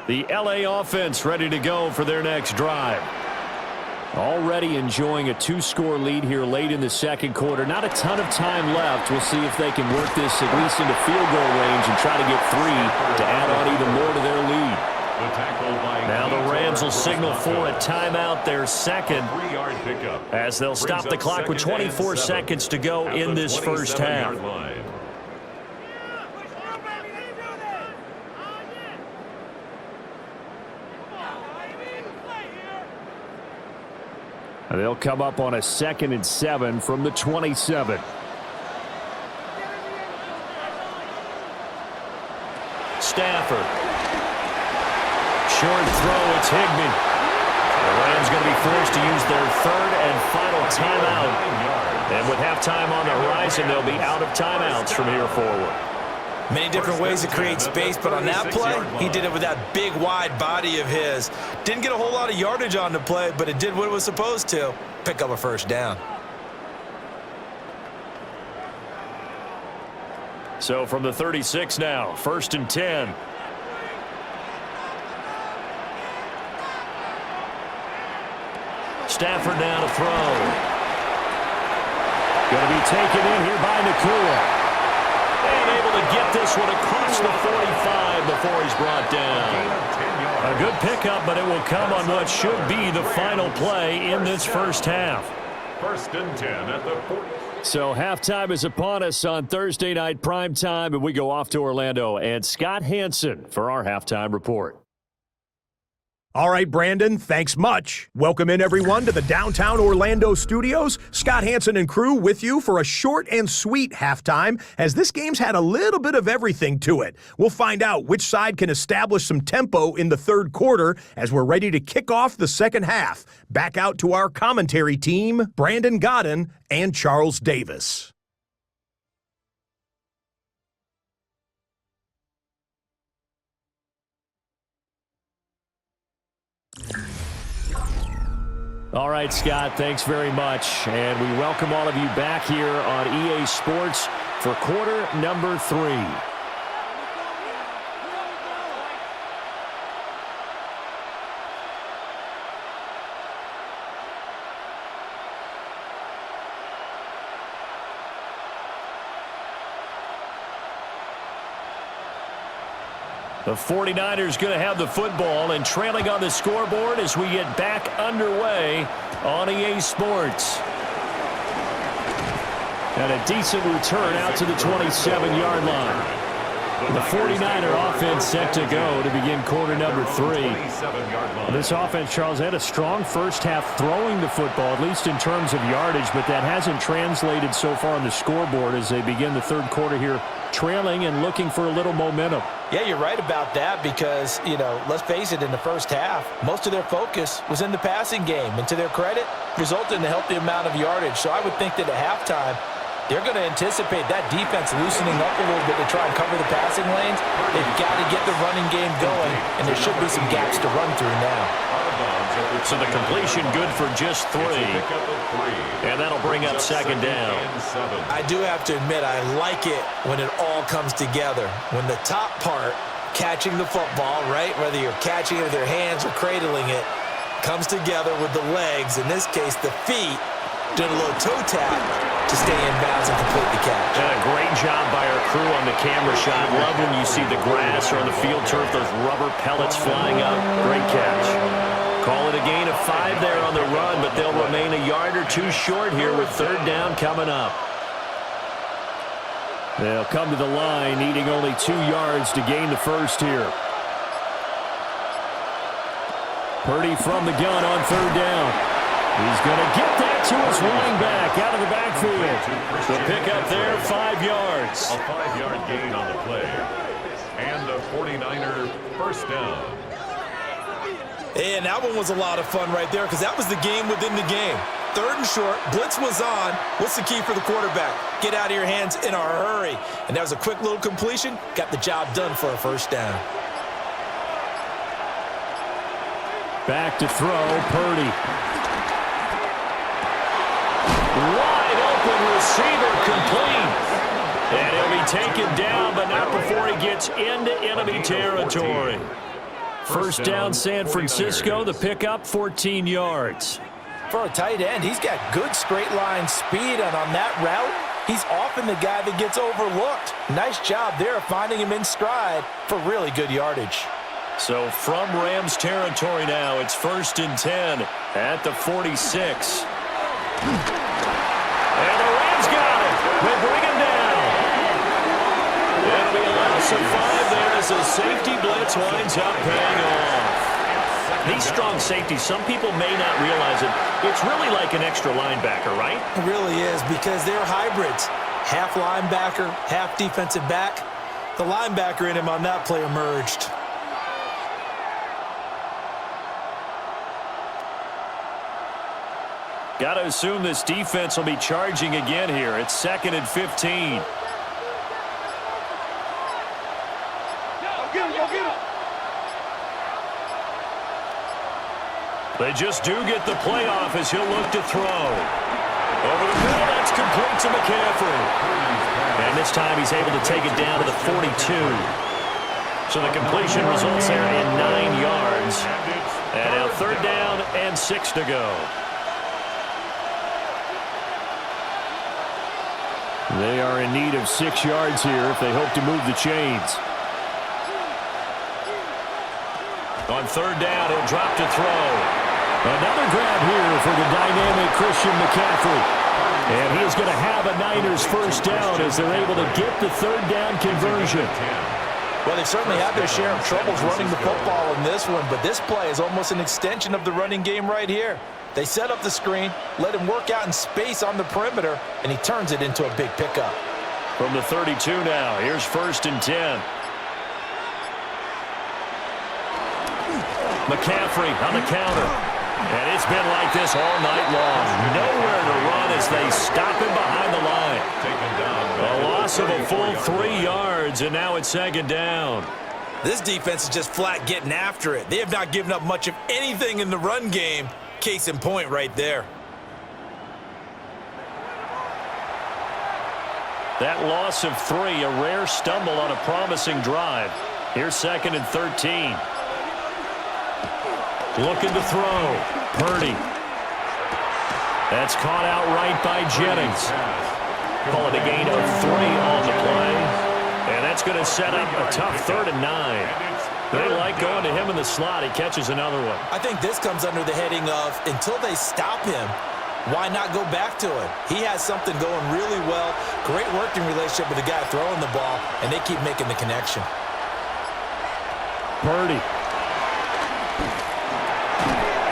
The LA offense ready to go for their next drive. Already enjoying a 2-score lead here late in the second quarter. Not a ton of time left. We'll see if they can work this at least into field goal range and try to get 3 to add on even more to their lead. Now the Rams will signal for a timeout, their second, as they'll stop the clock with 24 seconds to go in this first half. They'll come up on a 2nd and 7 from the 27. Stafford. Short throw, it's Higbee. The Rams going to be forced to use their 3rd and final timeout. And with halftime on the horizon, they'll be out of timeouts from here forward. Many different ways to create space, but on that play, he did it with that big, wide body of his. Didn't get a whole lot of yardage on the play, but it did what it was supposed to. Pick up a first down. So from the 36 now, 1st and 10. Stafford now to throw. Going to be taken in here by Nakua. And able to get this one across the 45 before he's brought down. A good pickup, but it will come on what should be the final play in this first half. 1st and 10 at the 40. So halftime is upon us on Thursday night prime time, and we go off to Orlando. And Scott Hansen for our halftime report. All right, Brandon, thanks much. Welcome in, everyone, to the downtown Orlando studios. Scott Hansen and crew with you for a short and sweet halftime, as this game's had a little bit of everything to it. We'll find out which side can establish some tempo in the third quarter as we're ready to kick off the second half. Back out to our commentary team, Brandon Godden and Charles Davis. All right, Scott, thanks very much. And we welcome all of you back here on EA Sports for quarter number 3. The 49ers going to have the football and trailing on the scoreboard as we get back underway on EA Sports. And a decent return out to the 27-yard line. The 49er offense set to go to begin quarter number 3. This offense, Charles, had a strong first half throwing the football, at least in terms of yardage, but that hasn't translated so far on the scoreboard as they begin the third quarter here, trailing and looking for a little momentum. Yeah, you're right about that because, let's face it, in the first half, most of their focus was in the passing game. And to their credit, resulted in a healthy amount of yardage. So I would think that at halftime, they're going to anticipate that defense loosening up a little bit to try and cover the passing lanes. They've got to get the running game going, and there should be some gaps to run through now. So the completion good for just 3. And that'll bring up second down. I do have to admit, I like it when it all comes together. When the top part, catching the football, right, whether you're catching it with your hands or cradling it, comes together with the legs, in this case the feet, doing a little toe tap to stay in bounds and complete the catch. And a great job by our crew on the camera shot. Love when you see the grass or on the field turf, those rubber pellets flying up. Great catch. Call it a gain of 5 there on the run, but they'll remain a yard or 2 short here with third down coming up. They'll come to the line, needing only 2 yards to gain the first here. Purdy from the gun on third down. He's going to get that to his running back out of the backfield. The pickup there, 5 yards. A 5-yard gain on the play. And a 49er first down. And that one was a lot of fun right there because that was the game within the game. Third and short, blitz was on. What's the key for the quarterback? Get out of your hands in a hurry. And that was a quick little completion. Got the job done for a first down. Back to throw, Purdy. Wide open receiver complete. And he'll be taken down, but not before he gets into enemy territory. First down, San Francisco. The pickup, 14 yards. For a tight end, he's got good straight line speed, and on that route, he's often the guy that gets overlooked. Nice job there of finding him in stride for really good yardage. So from Rams territory now, it's 1st and 10 at the 46. And the Rams got it. They bring him down. It'll be a loss of 5 there as the safety blitz winds up paying off. These strong safeties, some people may not realize it. It's really like an extra linebacker, right? It really is, because they're hybrids. Half linebacker, half defensive back. The linebacker in him on that play emerged. Got to assume this defense will be charging again here. It's 2nd and 15. They just do get the playoff as he'll look to throw. Over the middle, that's complete to McCaffrey. And this time he's able to take it down to the 42. So the completion results there in 9 yards. And now 3rd down and 6 to go. They are in need of 6 yards here if they hope to move the chains. On 3rd down, he'll drop to throw. Another grab here for the dynamic Christian McCaffrey. And he is going to have a Niners first down as they're able to get the 3rd down conversion. Well, they certainly had their share of troubles running the football in this one, but this play is almost an extension of the running game right here. They set up the screen, let him work out in space on the perimeter, and he turns it into a big pickup. From the 32 now, here's 1st and 10. McCaffrey on the counter. And it's been like this all night long. Nowhere to run as they stop him behind the line. A loss of a full 3 yards, and now it's 2nd down. This defense is just flat getting after it. They have not given up much of anything in the run game. Case in point right there. That loss of 3, a rare stumble on a promising drive. Here's 2nd and 13. Looking to throw. Purdy. That's caught out right by Jennings. Call it a gain of 3 on the play. And that's going to set up a tough 3rd and 9. They like going to him in the slot. He catches another one. I think this comes under the heading of, until they stop him, why not go back to it? He has something going really well. Great working relationship with the guy throwing the ball, and they keep making the connection. Purdy.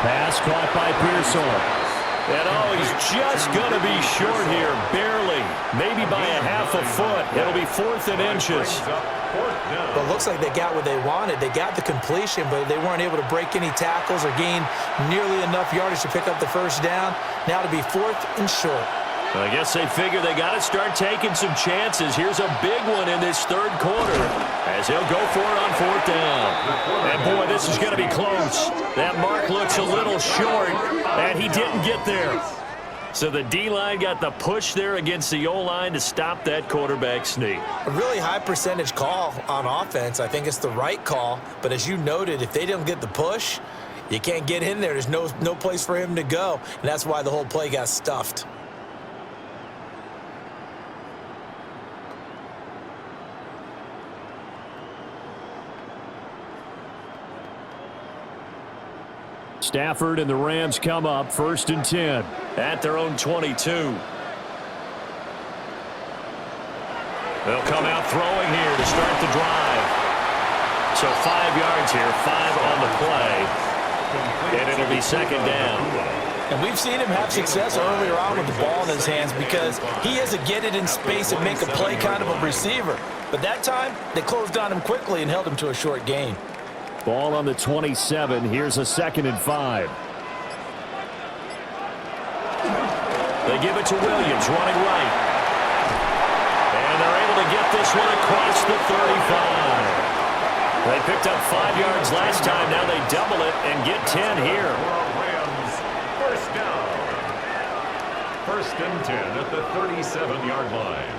Pass caught by Pearson. And he's just going to be short here, barely. Maybe by a half a foot. It'll be 4th and inches. But it looks like they got what they wanted. They got the completion, but they weren't able to break any tackles or gain nearly enough yardage to pick up the first down. Now to be 4th and short. I guess they figure they got to start taking some chances. Here's a big one in this 3rd quarter as he'll go for it on 4th down. And boy, this is going to be close. That mark looks a little short, and he didn't get there. So the D-line got the push there against the O-line to stop that quarterback sneak. A really high percentage call on offense. I think it's the right call. But as you noted, if they don't get the push, you can't get in there. There's no place for him to go. And that's why the whole play got stuffed. Stafford and the Rams come up 1st and 10 at their own 22. They'll come out throwing here to start the drive. So 5 yards here, 5 on the play, and it'll be 2nd down. And we've seen him have success earlier on with the ball in his hands because he has a get it in space and make a play kind of a receiver. But that time, they closed on him quickly and held him to a short gain. Ball on the 27. Here's a 2nd and 5. They give it to Williams, running right. And they're able to get this one across the 35. They picked up 5 yards last time. Now they double it and get 10 here. Rams, first down. 1st and 10 at the 37-yard line.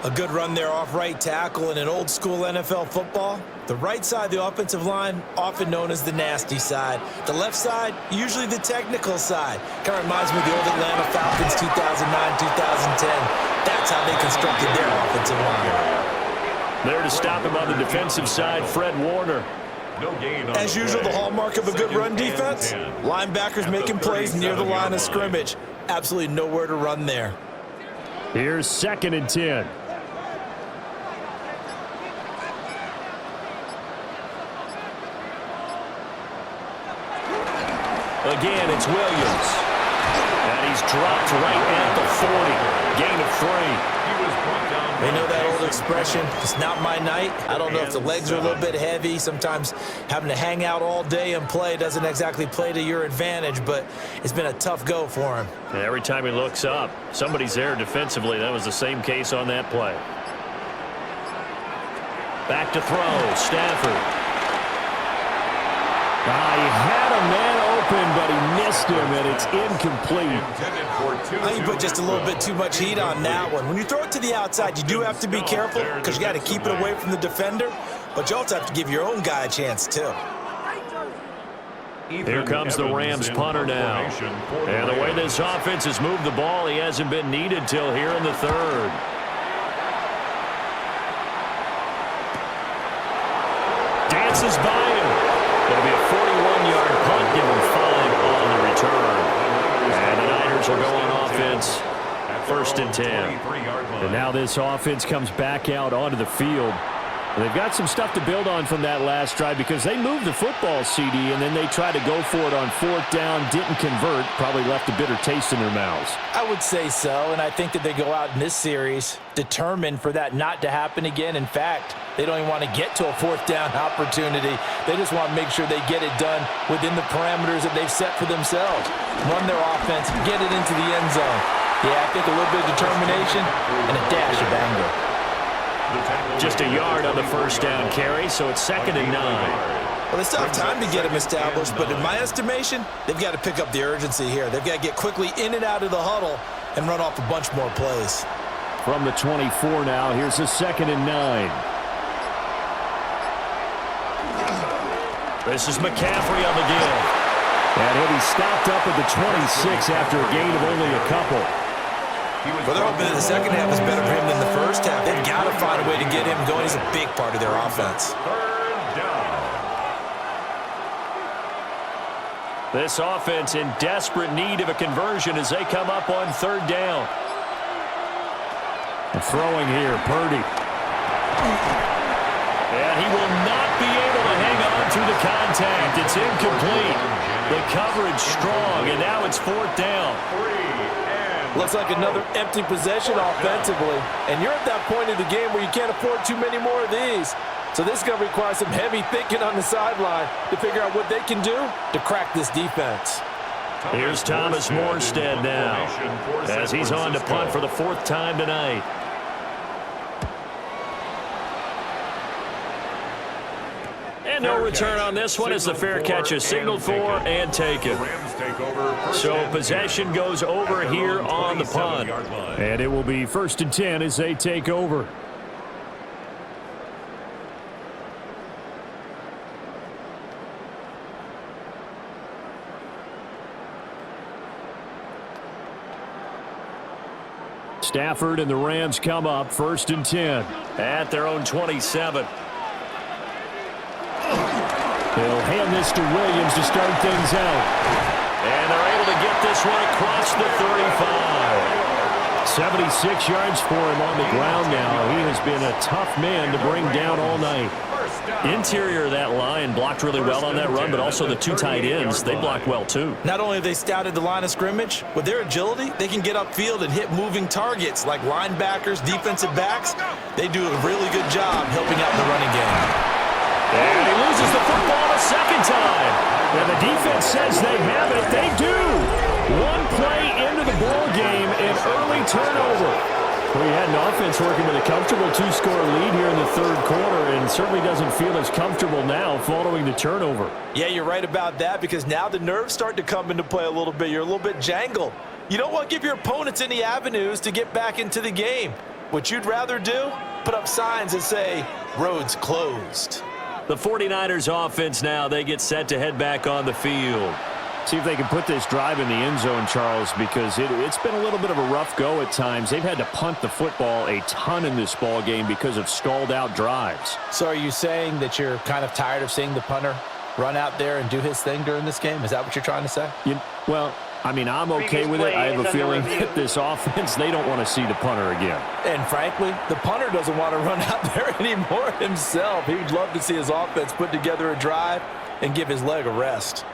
A good run there off right tackle. In an old school NFL football, the right side of the offensive line, often known as the nasty side. The left side, usually the technical side. Kind of reminds me of the old Atlanta Falcons 2009, 2010. That's how they constructed their offensive line. There to stop him on the defensive side, Fred Warner. No gain on As usual, the hallmark of a good run defense, linebackers making plays near the line of scrimmage. Absolutely nowhere to run there. Here's 2nd and 10. Again, it's Williams. And he's dropped right at the 40. Gain of 3. They know that old expression, it's not my night. I don't know if the legs are a little bit heavy. Sometimes having to hang out all day and play doesn't exactly play to your advantage, but it's been a tough go for him. And every time he looks up, somebody's there defensively. That was the same case on that play. Back to throw, Stafford. He had a man open, but he missed him, and it's incomplete. I think you put just a little bit too much heat on that one. When you throw it to the outside, you do have to be careful because you got to keep it away from the defender, but you also have to give your own guy a chance, too. Here comes the Rams punter now. And the way this offense has moved the ball, he hasn't been needed till here in the 3rd. Dances by him. It'll be a 41-yard punt, give him 5 on the return. And the Niners will go on offense, 1st and 10. And now this offense comes back out onto the field. And they've got some stuff to build on from that last drive because they moved the football, CD, and then they tried to go for it on 4th down, didn't convert, probably left a bitter taste in their mouths. I would say so, and I think that they go out in this series determined for that not to happen again. In fact, they don't even want to get to a 4th down opportunity. They just want to make sure they get it done within the parameters that they've set for themselves. Run their offense, get it into the end zone. Yeah, I think a little bit of determination and a dash of anger. Just a yard on the 1st down carry, so it's 2nd and 9. Well, they still have time to get them established, but in my estimation, they've got to pick up the urgency here. They've got to get quickly in and out of the huddle and run off a bunch more plays. From the 24 now, here's the 2nd and 9. This is McCaffrey on the give. And he'll be stopped up at the 26 after a gain of only a couple. Well, they're hoping that the second half is better for him than the first half. They've got to find a way to get him going. He's a big part of their offense. 3rd down. This offense in desperate need of a conversion as they come up on 3rd down. And throwing here, Purdy. And he will not be able to hang on through the contact. It's incomplete. The coverage strong, and now it's 4th down. Looks like another empty possession offensively. And you're at that point in the game where you can't afford too many more of these. So this is going to require some heavy thinking on the sideline to figure out what they can do to crack this defense. Here's Thomas Morstead now as he's on to punt for the 4th time tonight. And no return on this one as the fair catch is signaled for and taken. So possession goes over here on the punt. And it will be 1st and 10 as they take over. Stafford and the Rams come up 1st and 10 at their own 27. They'll hand this to Williams to start things out. And they're able to get this one across the 35. 76 yards for him on the ground now. He has been a tough man to bring down all night. Interior of that line blocked really well on that run, but also the 2 tight ends, they blocked well too. Not only have they scouted the line of scrimmage, with their agility, they can get upfield and hit moving targets like linebackers, defensive backs. They do a really good job helping out in the running game. And he loses the football a 2nd time. And the defense says they have it. They do. 1 play into the ball game, an early turnover. Well, he had an offense working with a comfortable 2-score lead here in the 3rd quarter and certainly doesn't feel as comfortable now following the turnover. Yeah, you're right about that because now the nerves start to come into play a little bit. You're a little bit jangled. You don't want to give your opponents any avenues to get back into the game. What you'd rather do? Put up signs that say, roads closed. The 49ers offense now, they get set to head back on the field. See if they can put this drive in the end zone, Charles, because it's been a little bit of a rough go at times. They've had to punt the football a ton in this ball game because of stalled out drives. So are you saying that you're kind of tired of seeing the punter run out there and do his thing during this game? Is that what you're trying to say? Well, I mean, I'm okay with it. I have a feeling that this offense, they don't want to see the punter again. And frankly, the punter doesn't want to run out there anymore himself. He'd love to see his offense put together a drive and give his leg a rest.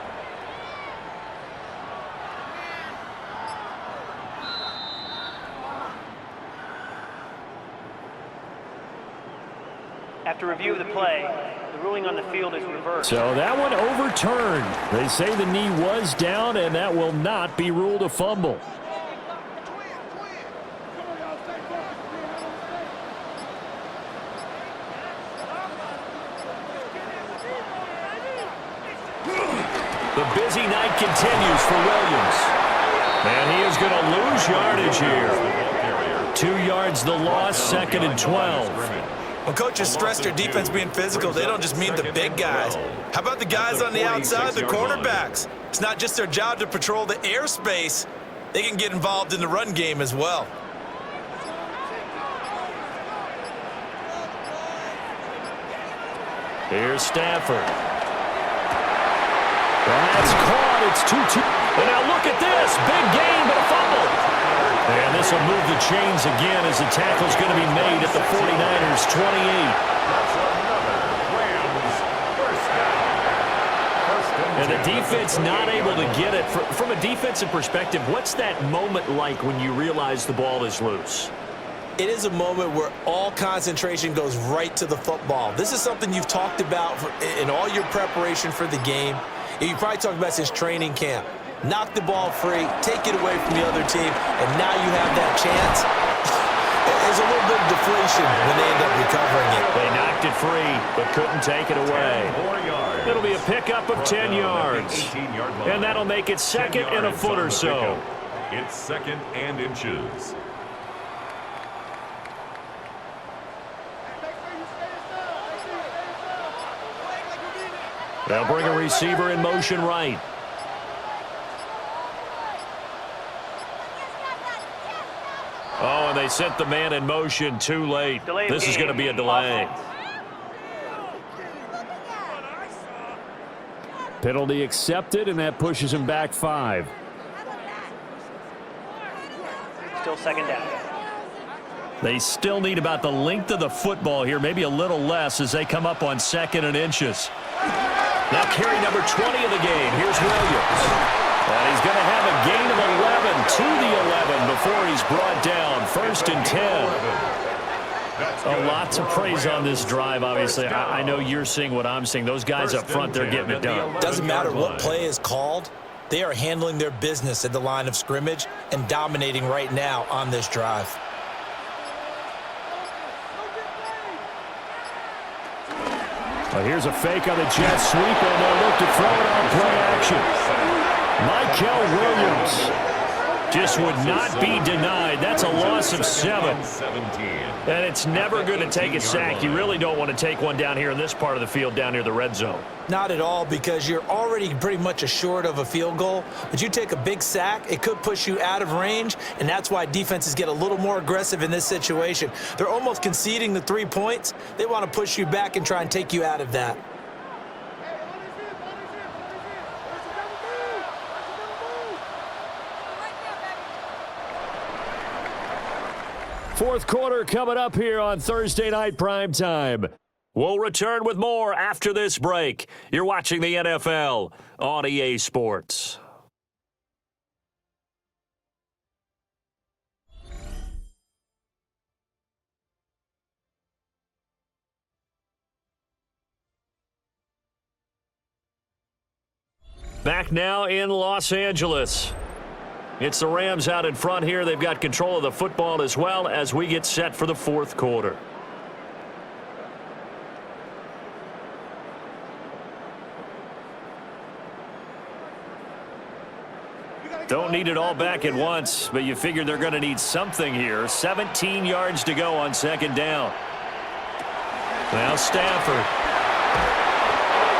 After review of the play, the ruling on the field is reversed. So that one overturned. They say the knee was down, and that will not be ruled a fumble. The busy night continues for Williams. And he is going to lose yardage here. 2 yards the loss, 2nd and 12. When coaches stress their defense being physical, they don't just mean the big guys. How about the guys on the outside, the cornerbacks? It's not just their job to patrol the airspace. They can get involved in the run game as well. Here's Stafford. That's caught. It's 2-2. And now look at this. Big gain, but a fumble. And this will move the chains again as the tackle's going to be made at the 49ers' 28. And the defense not able to get it. From a defensive perspective, what's that moment like when you realize the ball is loose? It is a moment where all concentration goes right to the football. This is something you've talked about in all your preparation for the game. You probably talked about since training camp. Knock the ball free, take it away from the other team, and now you have that chance. There's a little bit of deflation when they end up recovering it. They knocked it free, but couldn't take it away. It'll be a pickup of 10 yards. And that'll make it 2nd and a foot or so. It's 2nd and inches. They'll bring a receiver in motion right. Oh, and they sent the man in motion too late. This is going to be a delay. Penalty accepted, and that pushes him back 5. Still 2nd down. They still need about the length of the football here, maybe a little less as they come up on 2nd and inches. Now carry number 20 of the game. Here's Williams. And he's going to have a gain of 11 to the 11 before he's brought down. 1st and 10. A lot to praise on this drive, obviously. I know you're seeing what I'm seeing. Those guys up front, they're getting it done. Doesn't matter what play is called. They are handling their business at the line of scrimmage and dominating right now on this drive. Well, here's a fake on the jet sweep, and they'll look to throw it on play action. Michael Williams just would not be denied. That's a loss of 7. And it's never going to take a sack. You really don't want to take one down here in this part of the field, down near the red zone. Not at all, because you're already pretty much assured of a field goal. But you take a big sack, it could push you out of range, and that's why defenses get a little more aggressive in this situation. They're almost conceding the 3 points. They want to push you back and try and take you out of that. Fourth quarter coming up here on Thursday Night Primetime. We'll return with more after this break. You're watching the NFL on EA Sports. Back now in Los Angeles. It's the Rams out in front here. They've got control of the football as well as we get set for the fourth quarter. Don't need it all back at once, but you figure they're going to need something here. 17 yards to go on second down. Now Stafford.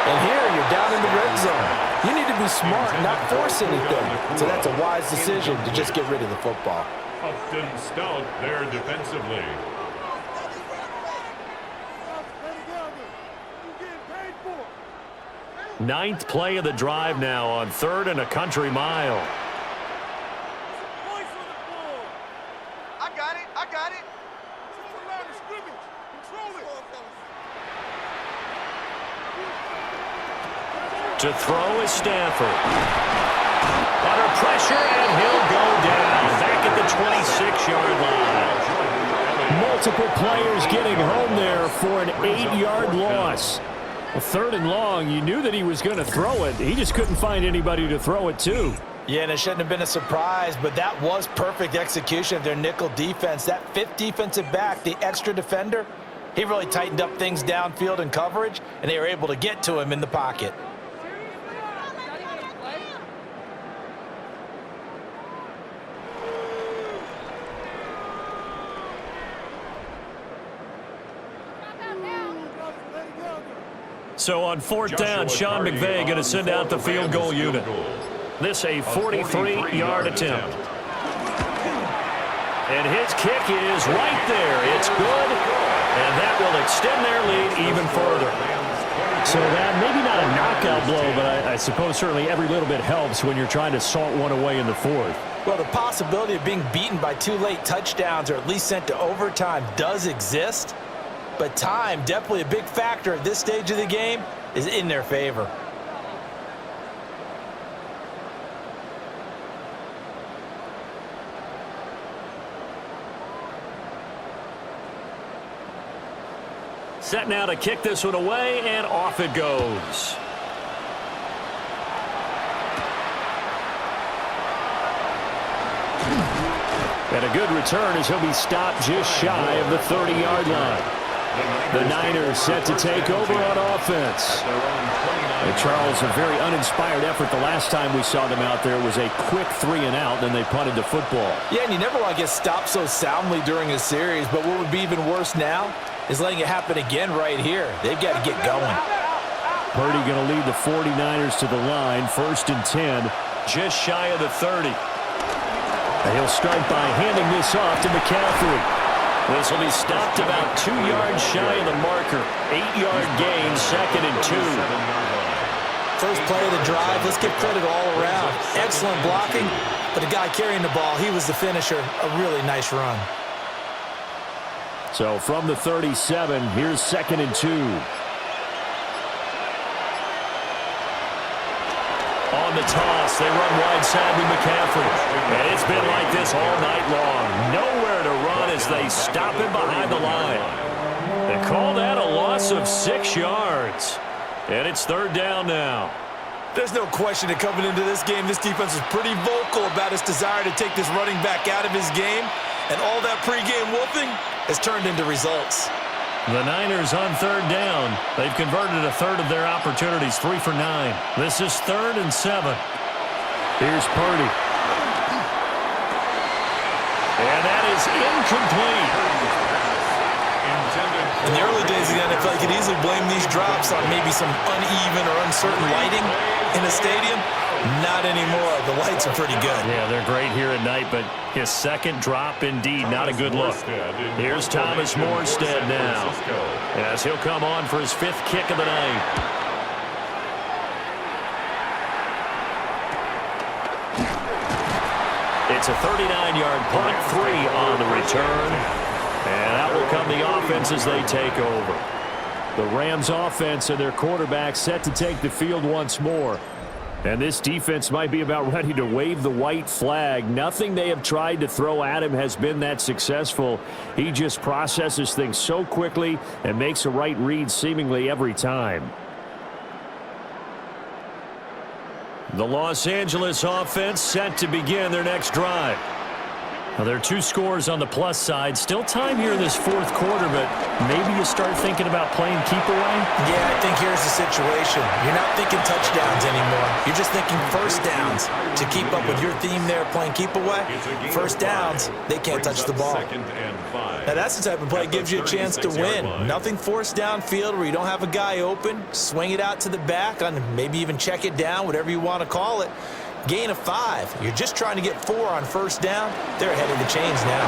And here you're down in the red zone. You need to be smart and not force anything. So that's a wise decision to just get rid of the football. Upton stout there defensively. Ninth play of the drive now on 3rd and a country mile. I got it. I got it. To throw is Stafford. Under pressure, and he'll go down. Back at the 26-yard line. Multiple players getting home there for an 8-yard loss. A 3rd and long, you knew that he was going to throw it. He just couldn't find anybody to throw it to. Yeah, and it shouldn't have been a surprise, but that was perfect execution of their nickel defense. That 5th defensive back, the extra defender, he really tightened up things downfield in coverage, and they were able to get to him in the pocket. So on 4th down, Sean McVay going to send out the field goal unit. This a 43-yard attempt. And his kick is right there. It's good, and that will extend their lead even further. So that maybe not a knockout blow, but I suppose certainly every little bit helps when you're trying to salt one away in the 4th. Well, the possibility of being beaten by 2 late touchdowns or at least sent to overtime does exist. But time, definitely a big factor at this stage of the game, is in their favor. Set now to kick this one away, and off it goes. And a good return as he'll be stopped just shy of the 30-yard line. The Niners set to take over on offense. And Charles, a very uninspired effort the last time we saw them out there was a quick 3-and-out, then they punted the football. Yeah, and you never want to get stopped so soundly during a series, but what would be even worse now is letting it happen again right here. They've got to get going. Purdy going to lead the 49ers to the line, 1st and 10, just shy of the 30. And he'll start by handing this off to McCaffrey. This will be stopped about 2 yards shy of the marker. 8-yard gain, 2nd and 2. First play of the drive, let's give credit all around. Excellent blocking, but the guy carrying the ball, he was the finisher. A really nice run. So from the 37, here's 2nd and 2. On the toss, they run wide side with McCaffrey. And it's been like this all night long. Nowhere to run as they stop him behind the line. They call that a loss of 6 yards. And it's 3rd down now. There's no question that coming into this game, this defense is pretty vocal about its desire to take this running back out of his game. And all that pregame whooping has turned into results. The Niners on 3rd down. They've converted a 1/3 of their opportunities, 3 for 9. This is 3rd and 7. Here's Purdy. And that is incomplete. In the early days of the NFL, you could easily blame these drops on maybe some uneven or uncertain lighting in a stadium. Not anymore. The lights are pretty good. Yeah, they're great here at night, but his 2nd drop, indeed, not a good look. Here's Thomas Morstead now, as he'll come on for his 5th kick of the night. It's a 39-yard punt, 3 on the return, and that will come the offense as they take over. The Rams offense and their quarterback set to take the field once more. And this defense might be about ready to wave the white flag. Nothing they have tried to throw at him has been that successful. He just processes things so quickly and makes a right read seemingly every time. The Los Angeles offense set to begin their next drive. Well, there are 2 scores on the plus side. Still time here in this fourth quarter, but maybe you start thinking about playing keep away? Yeah, I think here's the situation. You're not thinking touchdowns anymore. You're just thinking first downs. To keep up with your theme there playing keep away, first downs, they can't touch the ball. Now, that's the type of play that gives you a chance to win. Nothing forced downfield where you don't have a guy open. Swing it out to the back, on maybe even check it down, whatever you want to call it. Gain of 5. You're just trying to get 4 on first down. They're ahead of the chains now.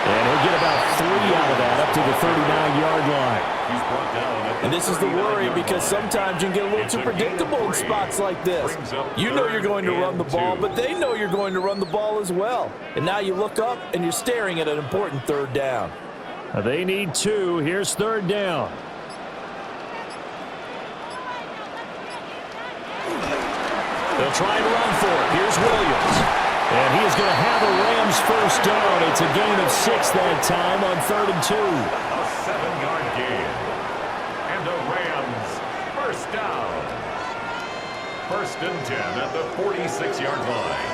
And he'll get about 3 out of that up to the 39-yard line. And this is the worry because sometimes you can get a little too predictable in spots like this. You know you're going to run the ball, but they know you're going to run the ball as well. And now you look up and you're staring at an important third down. They need 2. Here's third down. They'll try and run for it. Here's Williams. And he is going to have a Rams first down. It's a gain of 6 that time on 3rd and 2. A 7-yard gain. And the Rams first down. 1st and 10 at the 46-yard line.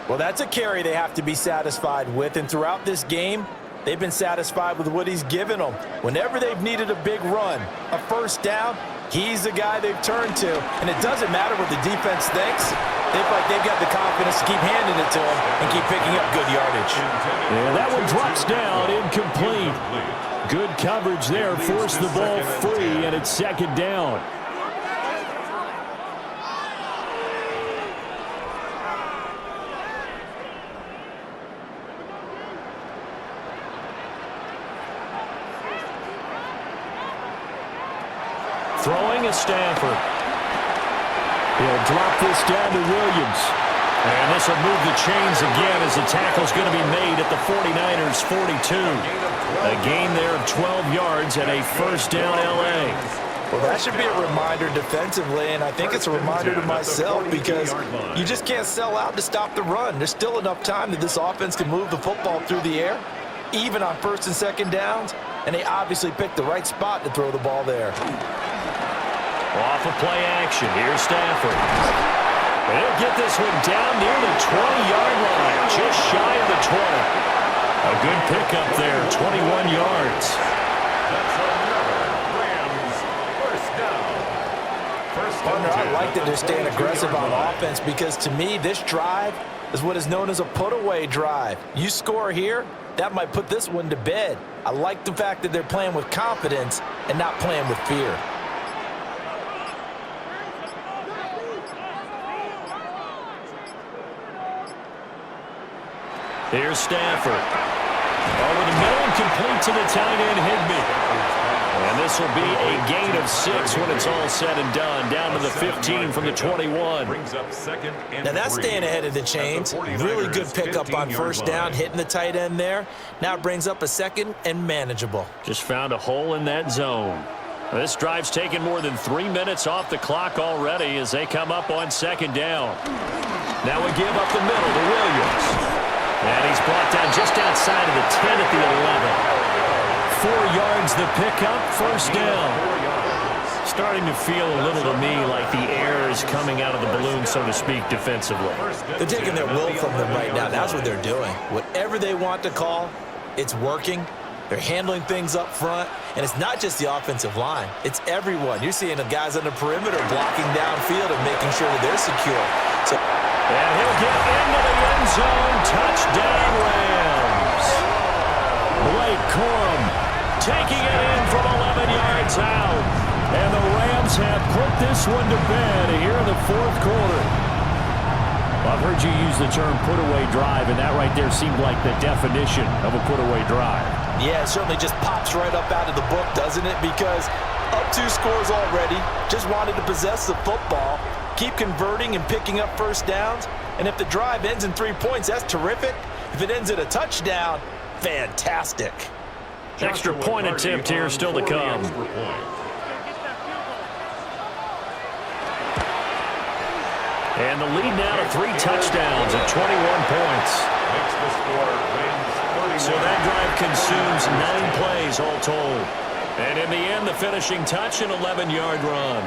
Well, that's a carry they have to be satisfied with. And throughout this game, they've been satisfied with what he's given them. Whenever they've needed a big run, a first down, he's the guy they've turned to. And it doesn't matter what the defense thinks. They've got the confidence to keep handing it to him and keep picking up good yardage. Yeah, that one drops down, incomplete. Good coverage there, forced the ball free, and it's 2nd down. Throwing is Stafford. He'll drop this down to Williams. And this will move the chains again as the tackle's going to be made at the 49ers' 42. A gain there of 12 yards and a first down L.A. Well, that should be a reminder defensively, and I think it's a reminder to myself because you just can't sell out to stop the run. There's still enough time that this offense can move the football through the air, even on 1st and 2nd downs, and they obviously picked the right spot to throw the ball there. Off of play action, here's Stafford. They'll get this one down near the 20-yard line, just shy of the 20. A good pickup there, 21 yards. That's another Rams first down. Partner, I like that they're staying aggressive on offense because to me, this drive is what is known as a put-away drive. You score here, that might put this one to bed. I like the fact that they're playing with confidence and not playing with fear. Here's Stafford. Over the middle and complete to the tight end, Higbee. And this will be a gain of 6 when it's all said and done. Down to the 15 from the 21. Now that's staying ahead of the chains. Really good pickup on first down, hitting the tight end there. Now it brings up a 2nd and manageable. Just found a hole in that zone. This drive's taken more than 3 minutes off the clock already as they come up on 2nd down. Now we give up the middle to Williams. And he's brought down just outside of the 10 at the 11. 4 yards the pickup, first down. Starting to feel a little to me like the air is coming out of the balloon, so to speak, defensively. They're taking their will from them right now. That's what they're doing. Whatever they want to call, it's working. They're handling things up front. And it's not just the offensive line. It's everyone. You're seeing the guys on the perimeter blocking downfield and making sure that they're secure. And he'll get into the end zone. Touchdown, Rams. Blake Corum taking it in from 11 yards out. And the Rams have put this one to bed here in the 4th quarter. I've heard you use the term put-away drive, and that right there seemed like the definition of a put-away drive. Yeah, it certainly just pops right up out of the book, doesn't it? Because up 2 scores already, just wanted to possess the football, keep converting and picking up first downs. And if the drive ends in 3 points, that's terrific. If it ends in a touchdown, fantastic. Extra point attempt here still to come. And the lead now to 3 touchdowns at 21 points. So that drive consumes 9 plays all told. And in the end, the finishing touch, an 11-yard run.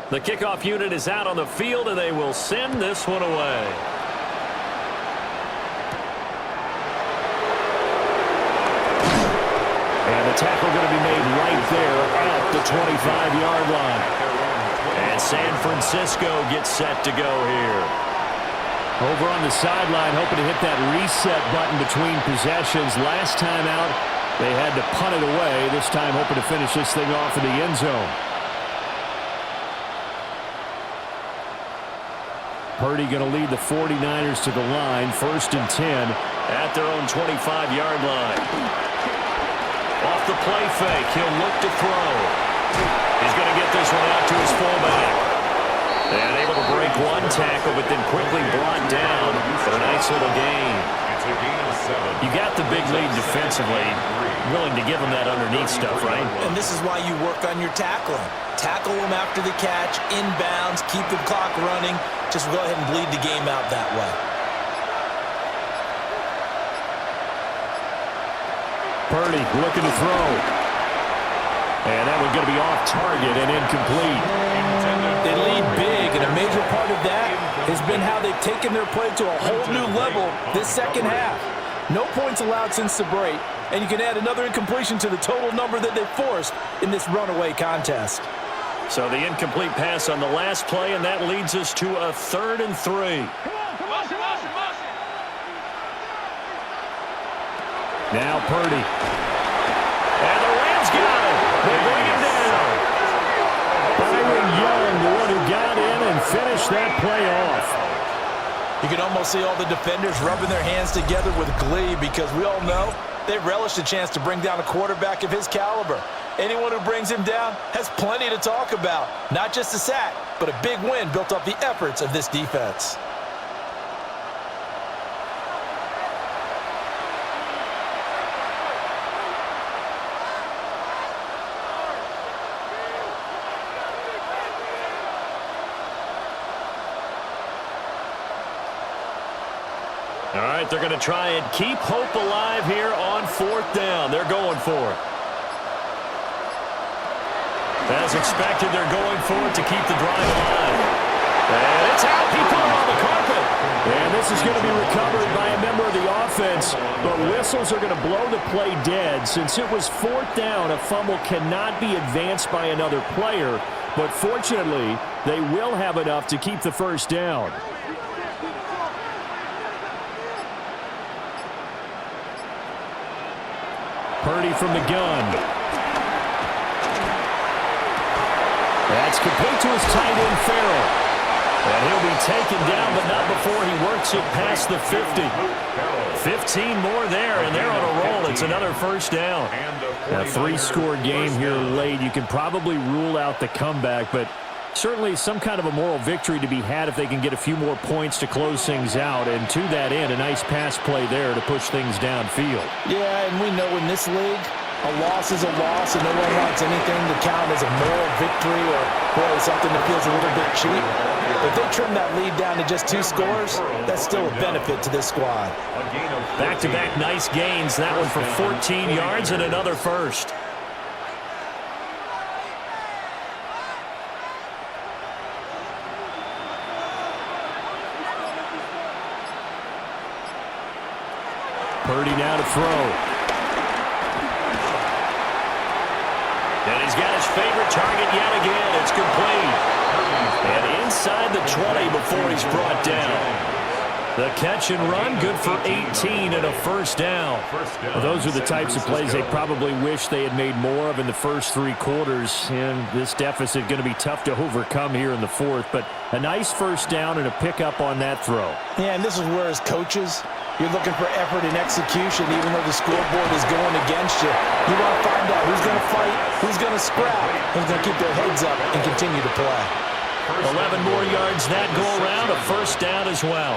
The kickoff unit is out on the field, and they will send this one away. And the tackle going to be made right there at the 25-yard line. And San Francisco gets set to go here. Over on the sideline, hoping to hit that reset button between possessions. Last time out, they had to punt it away. This time, hoping to finish this thing off in the end zone. Purdy going to lead the 49ers to the line. 1st and 10 at their own 25-yard line. Off the play fake, he'll look to throw. He's going to get this one out to his fullback. And able to break one tackle, but then quickly brought down for a nice little gain. It's a gain of 7. You got the big lead defensively. Willing to give him that underneath stuff, right? And this is why you work on your tackling. Tackle them after the catch, inbounds, keep the clock running. Just go ahead and bleed the game out that way. Purdy looking to throw. And that one's going to be off target and incomplete. They lead big, and a major part of that has been how they've taken their play to a whole new level this second half. No points allowed since the break, and you can add another incompletion to the total number that they forced in this runaway contest. So the incomplete pass on the last play, and that leads us to a 3rd and 3. Now Purdy. And the Rams got him. They bring him down. Byron Young, the one who got in and finished that play off. You can almost see all the defenders rubbing their hands together with glee because we all know they relish the chance to bring down a quarterback of his caliber. Anyone who brings him down has plenty to talk about. Not just a sack, but a big win built off the efforts of this defense. All right, they're going to try and keep hope alive here on 4th down. They're going for it. As expected, they're going for it to keep the drive alive. And it's out. He put it on the carpet. And this is going to be recovered by a member of the offense. But whistles are going to blow the play dead. Since it was 4th down, a fumble cannot be advanced by another player. But fortunately, they will have enough to keep the 1st down. Purdy from the gun. That's complete to his tight end, Farrell. And he'll be taken down, but not before he works it past the 50. 15 more there, and they're on a roll. It's another 1st down. A 3-score game here late. You can probably rule out the comeback, but certainly some kind of a moral victory to be had if they can get a few more points to close things out. And to that end, a nice pass play there to push things downfield. Yeah, and we know in this league, a loss is a loss, and no one wants anything to count as a moral victory or, boy, something that feels a little bit cheap. If they trim that lead down to just 2 scores, that's still a benefit to this squad. Back-to-back nice gains. That one for 14 yards and another 1st. Purdy now to throw. And he's got his favorite target yet again. It's complete. And inside the 20 before he's brought down. The catch and run, good for 18 and a 1st down. Well, those are the types of plays they probably wish they had made more of in the first 3 quarters. And this deficit going to be tough to overcome here in the 4th. But a nice 1st down and a pickup on that throw. Yeah, and this is where, as coaches, you're looking for effort and execution, even though the scoreboard is going against you. You want to find out who's going to fight, who's going to scrap, who's going to keep their heads up and continue to play. 11 more yards that go around, a 1st down as well.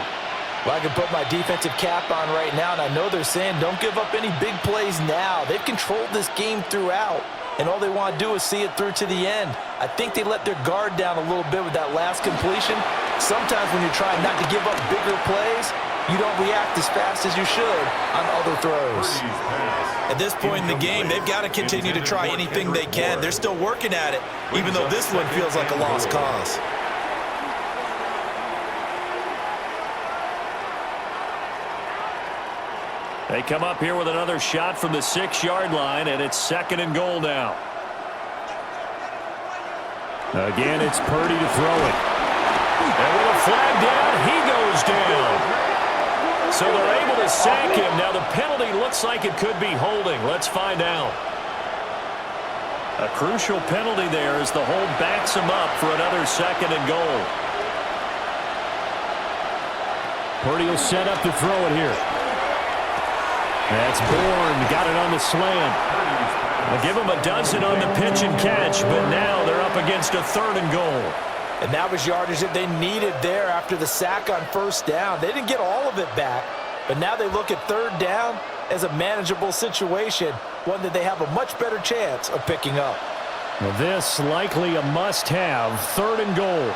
Well, I can put my defensive cap on right now, and I know they're saying don't give up any big plays now. They've controlled this game throughout, and all they want to do is see it through to the end. I think they let their guard down a little bit with that last completion. Sometimes when you're trying not to give up bigger plays, you don't react as fast as you should on other throws. At this point in the game, they've got to continue to try anything they can. They're still working at it, even though this one feels like a lost cause. They come up here with another shot from the 6-yard line, and it's 2nd and goal now. Again, it's Purdy to throw it. And with a flag down, he goes down. So they're able to sack him. Now the penalty looks like it could be holding. Let's find out. A crucial penalty there as the hold backs him up for another 2nd and goal. Purdy will set up to throw it here. That's Bourne. Got it on the slant. They'll give him a dozen on the pitch and catch, but now they're up against a 3rd and goal. And that was yardage that they needed there after the sack on 1st down. They didn't get all of it back, but now they look at 3rd down as a manageable situation, one that they have a much better chance of picking up. Well, this likely a must-have. 3rd and goal.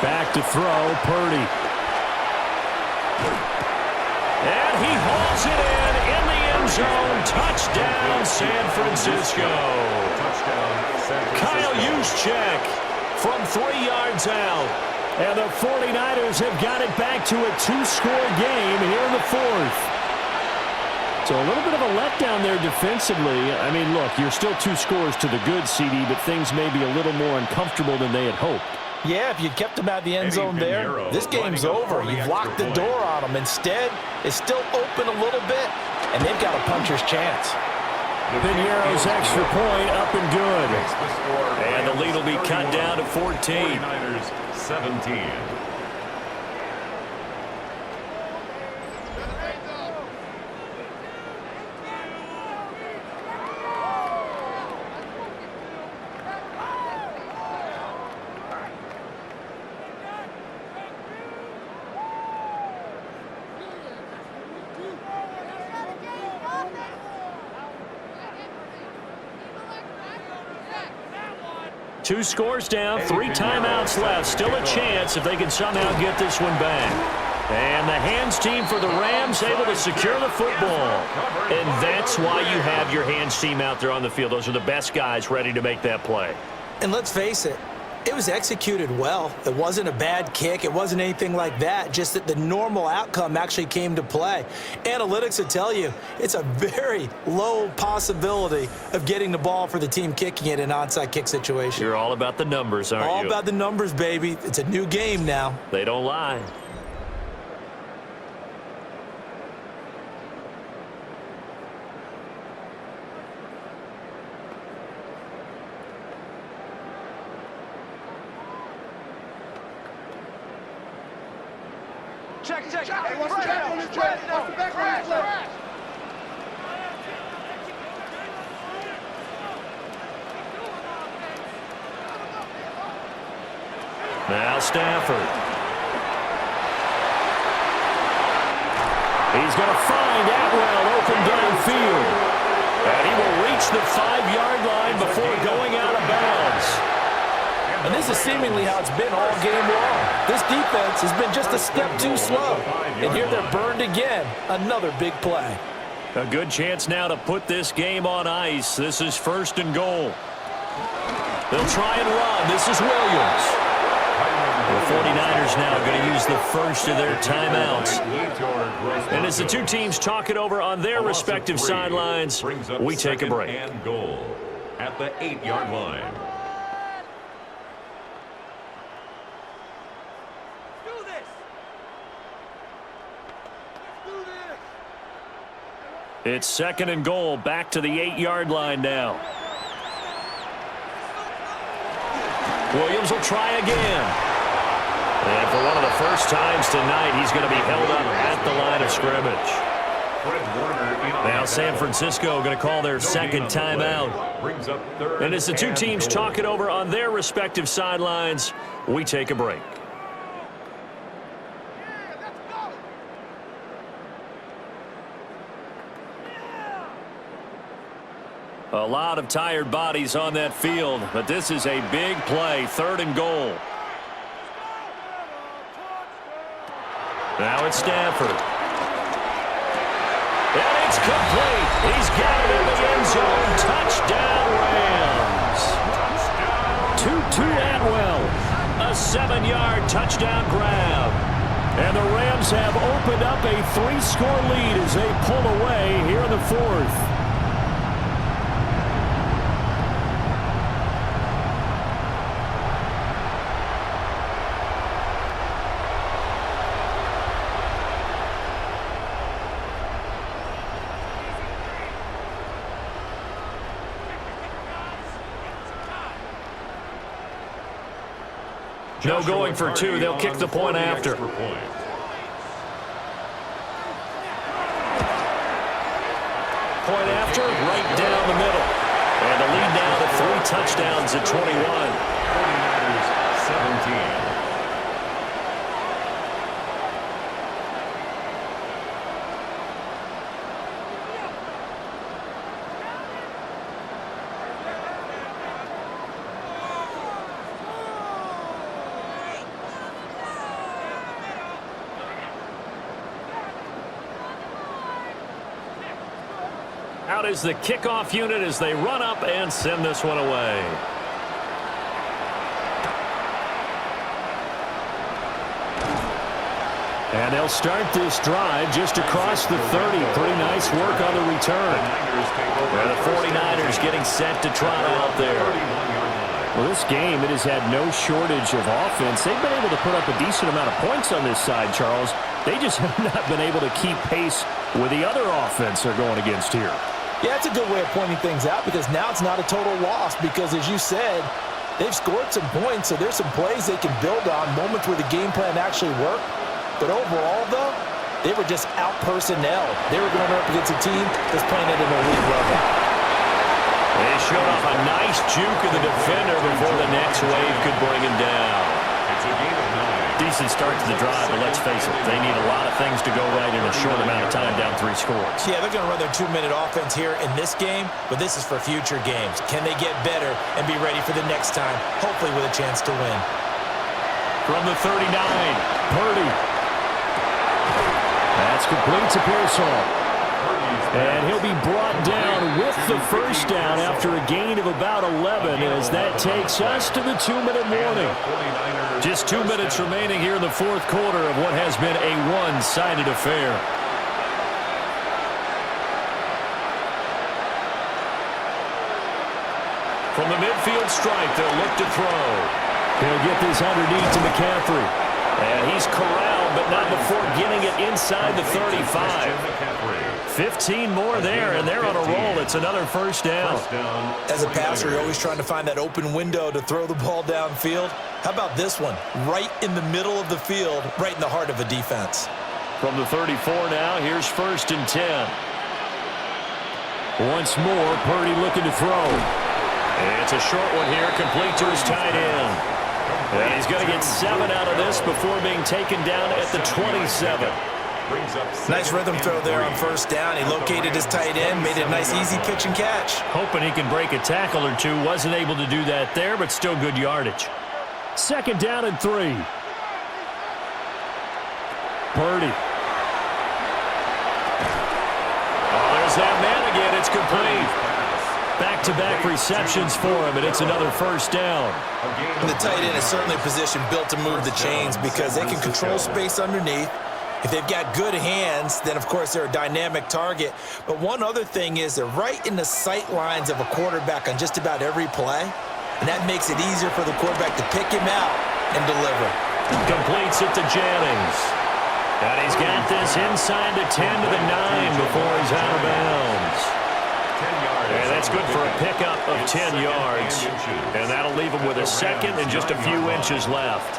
Back to throw, Purdy. And he hauls it in the end zone. Touchdown, San Francisco. Kyle Juszczyk from 3 yards out. And the 49ers have got it back to a 2-score game here in the 4th. So a little bit of a letdown there defensively. I mean, look, you're still 2 scores to the good, CD, but things may be a little more uncomfortable than they had hoped. Yeah, if you'd kept him out of the end zone there, this game's over. You've locked the door on him. Instead, it's still open a little bit, and they've got a puncher's chance. Piñeiro's extra point up and good. And the lead will be cut down to 14. 49ers 17. Two scores down, 3 timeouts left. Still a chance if they can somehow get this one back. And the hands team for the Rams able to secure the football. And that's why you have your hands team out there on the field. Those are the best guys ready to make that play. And let's face it, it was executed well. It wasn't a bad kick. It wasn't anything like that, just that the normal outcome actually came to play. Analytics will tell you it's a very low possibility of getting the ball for the team kicking it in an onside kick situation. You're all about the numbers, aren't you? All about the numbers, baby. It's a new game now. They don't lie. Check. Hey, watch the back on this play. Watch the back on this play. Now Stafford. He's going to find Atwell open downfield. And he will reach the 5-yard line before going out of bounds. And this is seemingly how it's been all game long. This defense has been just a step too slow. And here they're burned again. Another big play. A good chance now to put this game on ice. This is 1st and goal. They'll try and run. This is Williams. The 49ers now going to use the first of their timeouts. And as the two teams talk it over on their respective sidelines, we take a break. And goal at the 8-yard line. It's 2nd and goal, back to the 8-yard line now. Williams will try again. And for one of the first times tonight, he's going to be held up at the line of scrimmage. Now San Francisco going to call their 2nd timeout. And as the two teams talk it over on their respective sidelines, we take a break. A lot of tired bodies on that field, but this is a big play, 3rd and goal. Now it's Stafford. And it's complete. He's got it in the end zone. Touchdown, Rams. 2-2 Atwell. A 7-yard touchdown grab. And the Rams have opened up a 3-score lead as they pull away here in the fourth. No going for two. They'll kick the point after. Point after, right down the middle. And the lead now to 3 touchdowns at 21. 49ers 17. Out is the kickoff unit as they run up and send this one away. And they'll start this drive just across the 30. Pretty nice work on the return. And the 49ers getting set to trot out there. Well, this game, it has had no shortage of offense. They've been able to put up a decent amount of points on this side, Charles. They just have not been able to keep pace with the other offense they're going against here. Yeah, it's a good way of pointing things out because now it's not a total loss because, as you said, they've scored some points, so there's some plays they can build on, moments where the game plan actually worked. But overall, though, they were just out personnel. They were going up against a team that's playing at an elite level. They showed off a nice juke of the defender before the next wave could bring him down. It's a game of 9. Decent start to the drive, but let's face it, they need a lot of things to go right in a short amount of time down 3 scores. Yeah, they're going to run their 2-minute offense here in this game, but this is for future games. Can they get better and be ready for the next time, hopefully with a chance to win? From the 39, Purdy. That's complete to Pearsall. And he'll be brought down with the first down after a gain of about 11 as that takes us to the 2-minute warning. Just 2 minutes remaining here in the fourth quarter of what has been a one-sided affair. From the midfield stripe, they'll look to throw. He'll get this underneath to McCaffrey. And he's corralled, but not before getting it inside the 35. 15 more there, and they're on a roll. It's another first down. As a passer, you're always trying to find that open window to throw the ball downfield. How about this one? Right in the middle of the field, right in the heart of a defense. From the 34 now, here's 1st and 10. Once more, Purdy looking to throw. It's a short one here, complete to his tight end. And he's going to get 7 out of this before being taken down at the 27. Nice rhythm throw there on 1st down. He located his tight end, made it a nice easy pitch and catch. Hoping he can break a tackle or two. Wasn't able to do that there, but still good yardage. 2nd down and 3. Purdy. Oh, there's that man again. It's complete. Back-to-back receptions for him, and it's another 1st down. And the tight end is certainly a position built to move the chains because they can control space underneath. If they've got good hands, then, of course, they're a dynamic target. But one other thing is they're right in the sight lines of a quarterback on just about every play, and that makes it easier for the quarterback to pick him out and deliver. Completes it to Jennings. And he's got this inside the 10 to the 9 before he's out of bounds. And that's good for a pickup of 10 yards. And that'll leave him with a 2nd and just a few inches left.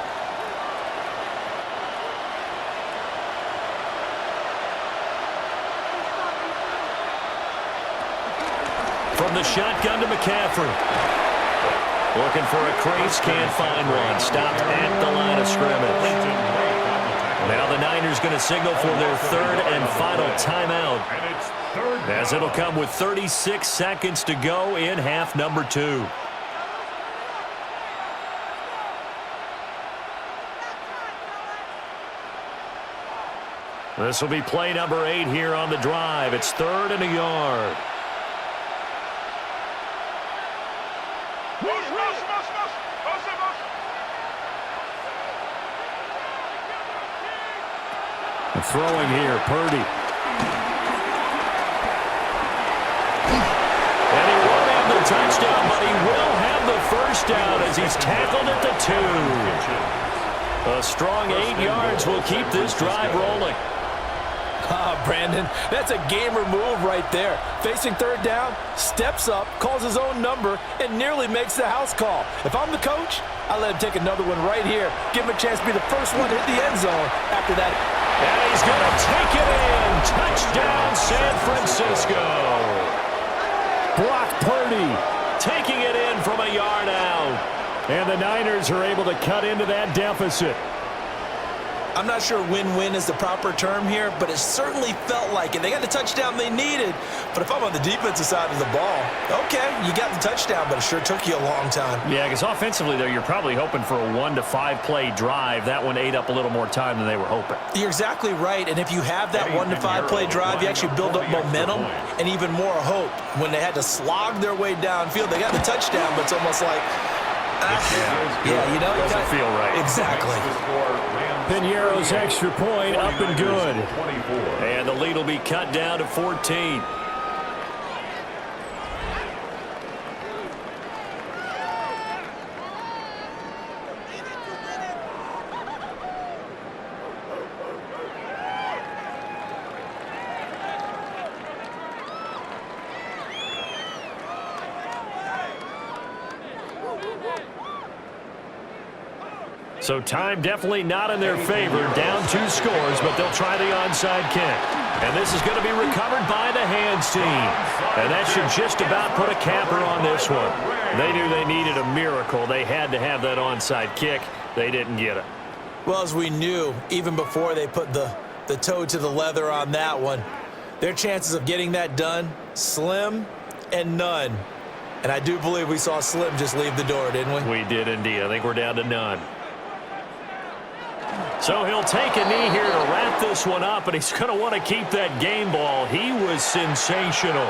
From the shotgun to McCaffrey. Looking for a crease, can't find one. Stopped at the line of scrimmage. Now the Niners going to signal for their 3rd and final timeout, as it'll come with 36 seconds to go in half number 2. This will be play number 8 here on the drive. It's 3rd and a yard. Throwing here, Purdy. And he won't have the touchdown, but he will have the first down as he's tackled at the 2. A strong 8 yards will keep this drive rolling. Brandon, that's a gamer move right there. Facing 3rd down, steps up, calls his own number, and nearly makes the house call. If I'm the coach, I let him take another one right here. Give him a chance to be the first one to hit the end zone after that. And he's going to take it in. Touchdown, San Francisco. Brock Purdy taking it in from a yard out. And the Niners are able to cut into that deficit. I'm not sure win-win is the proper term here, but it certainly felt like it. They got the touchdown they needed, but if I'm on the defensive side of the ball, okay, you got the touchdown, but it sure took you a long time. Yeah, because offensively, though, you're probably hoping for a 1 to 5 play drive. That one ate up a little more time than they were hoping. You're exactly right, and if you have that 1 to 5 play drive, you actually build up momentum and even more hope. When they had to slog their way downfield, they got the touchdown, but it's almost like, yeah, you know, it doesn't feel right. Exactly. Piñeiro's extra point up and good. And the lead will be cut down to 14. So time definitely not in their favor. Down 2 scores, but they'll try the onside kick. And this is going to be recovered by the hands team. And that should just about put a capper on this one. They knew they needed a miracle. They had to have that onside kick. They didn't get it. Well, as we knew, even before they put the toe to the leather on that one, their chances of getting that done, slim and none. And I do believe we saw Slim just leave the door, didn't we? We did indeed. I think we're down to none. So he'll take a knee here to wrap this one up, and he's going to want to keep that game ball. He was sensational.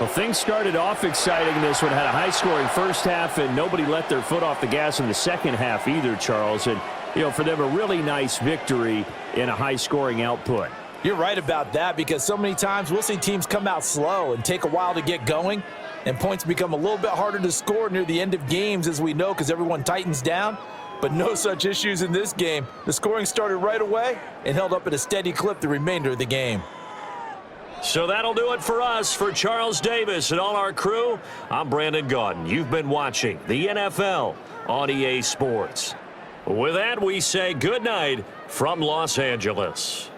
Well, things started off exciting in this one. Had a high-scoring first half, and nobody let their foot off the gas in the second half either, Charles. And, you know, for them, a really nice victory in a high-scoring output. You're right about that, because so many times we'll see teams come out slow and take a while to get going, and points become a little bit harder to score near the end of games, as we know, because everyone tightens down. But no such issues in this game. The scoring started right away and held up at a steady clip the remainder of the game. So that'll do it for us. For Charles Davis and all our crew, I'm Brandon Gaudin. You've been watching the NFL on EA Sports. With that, we say good night from Los Angeles.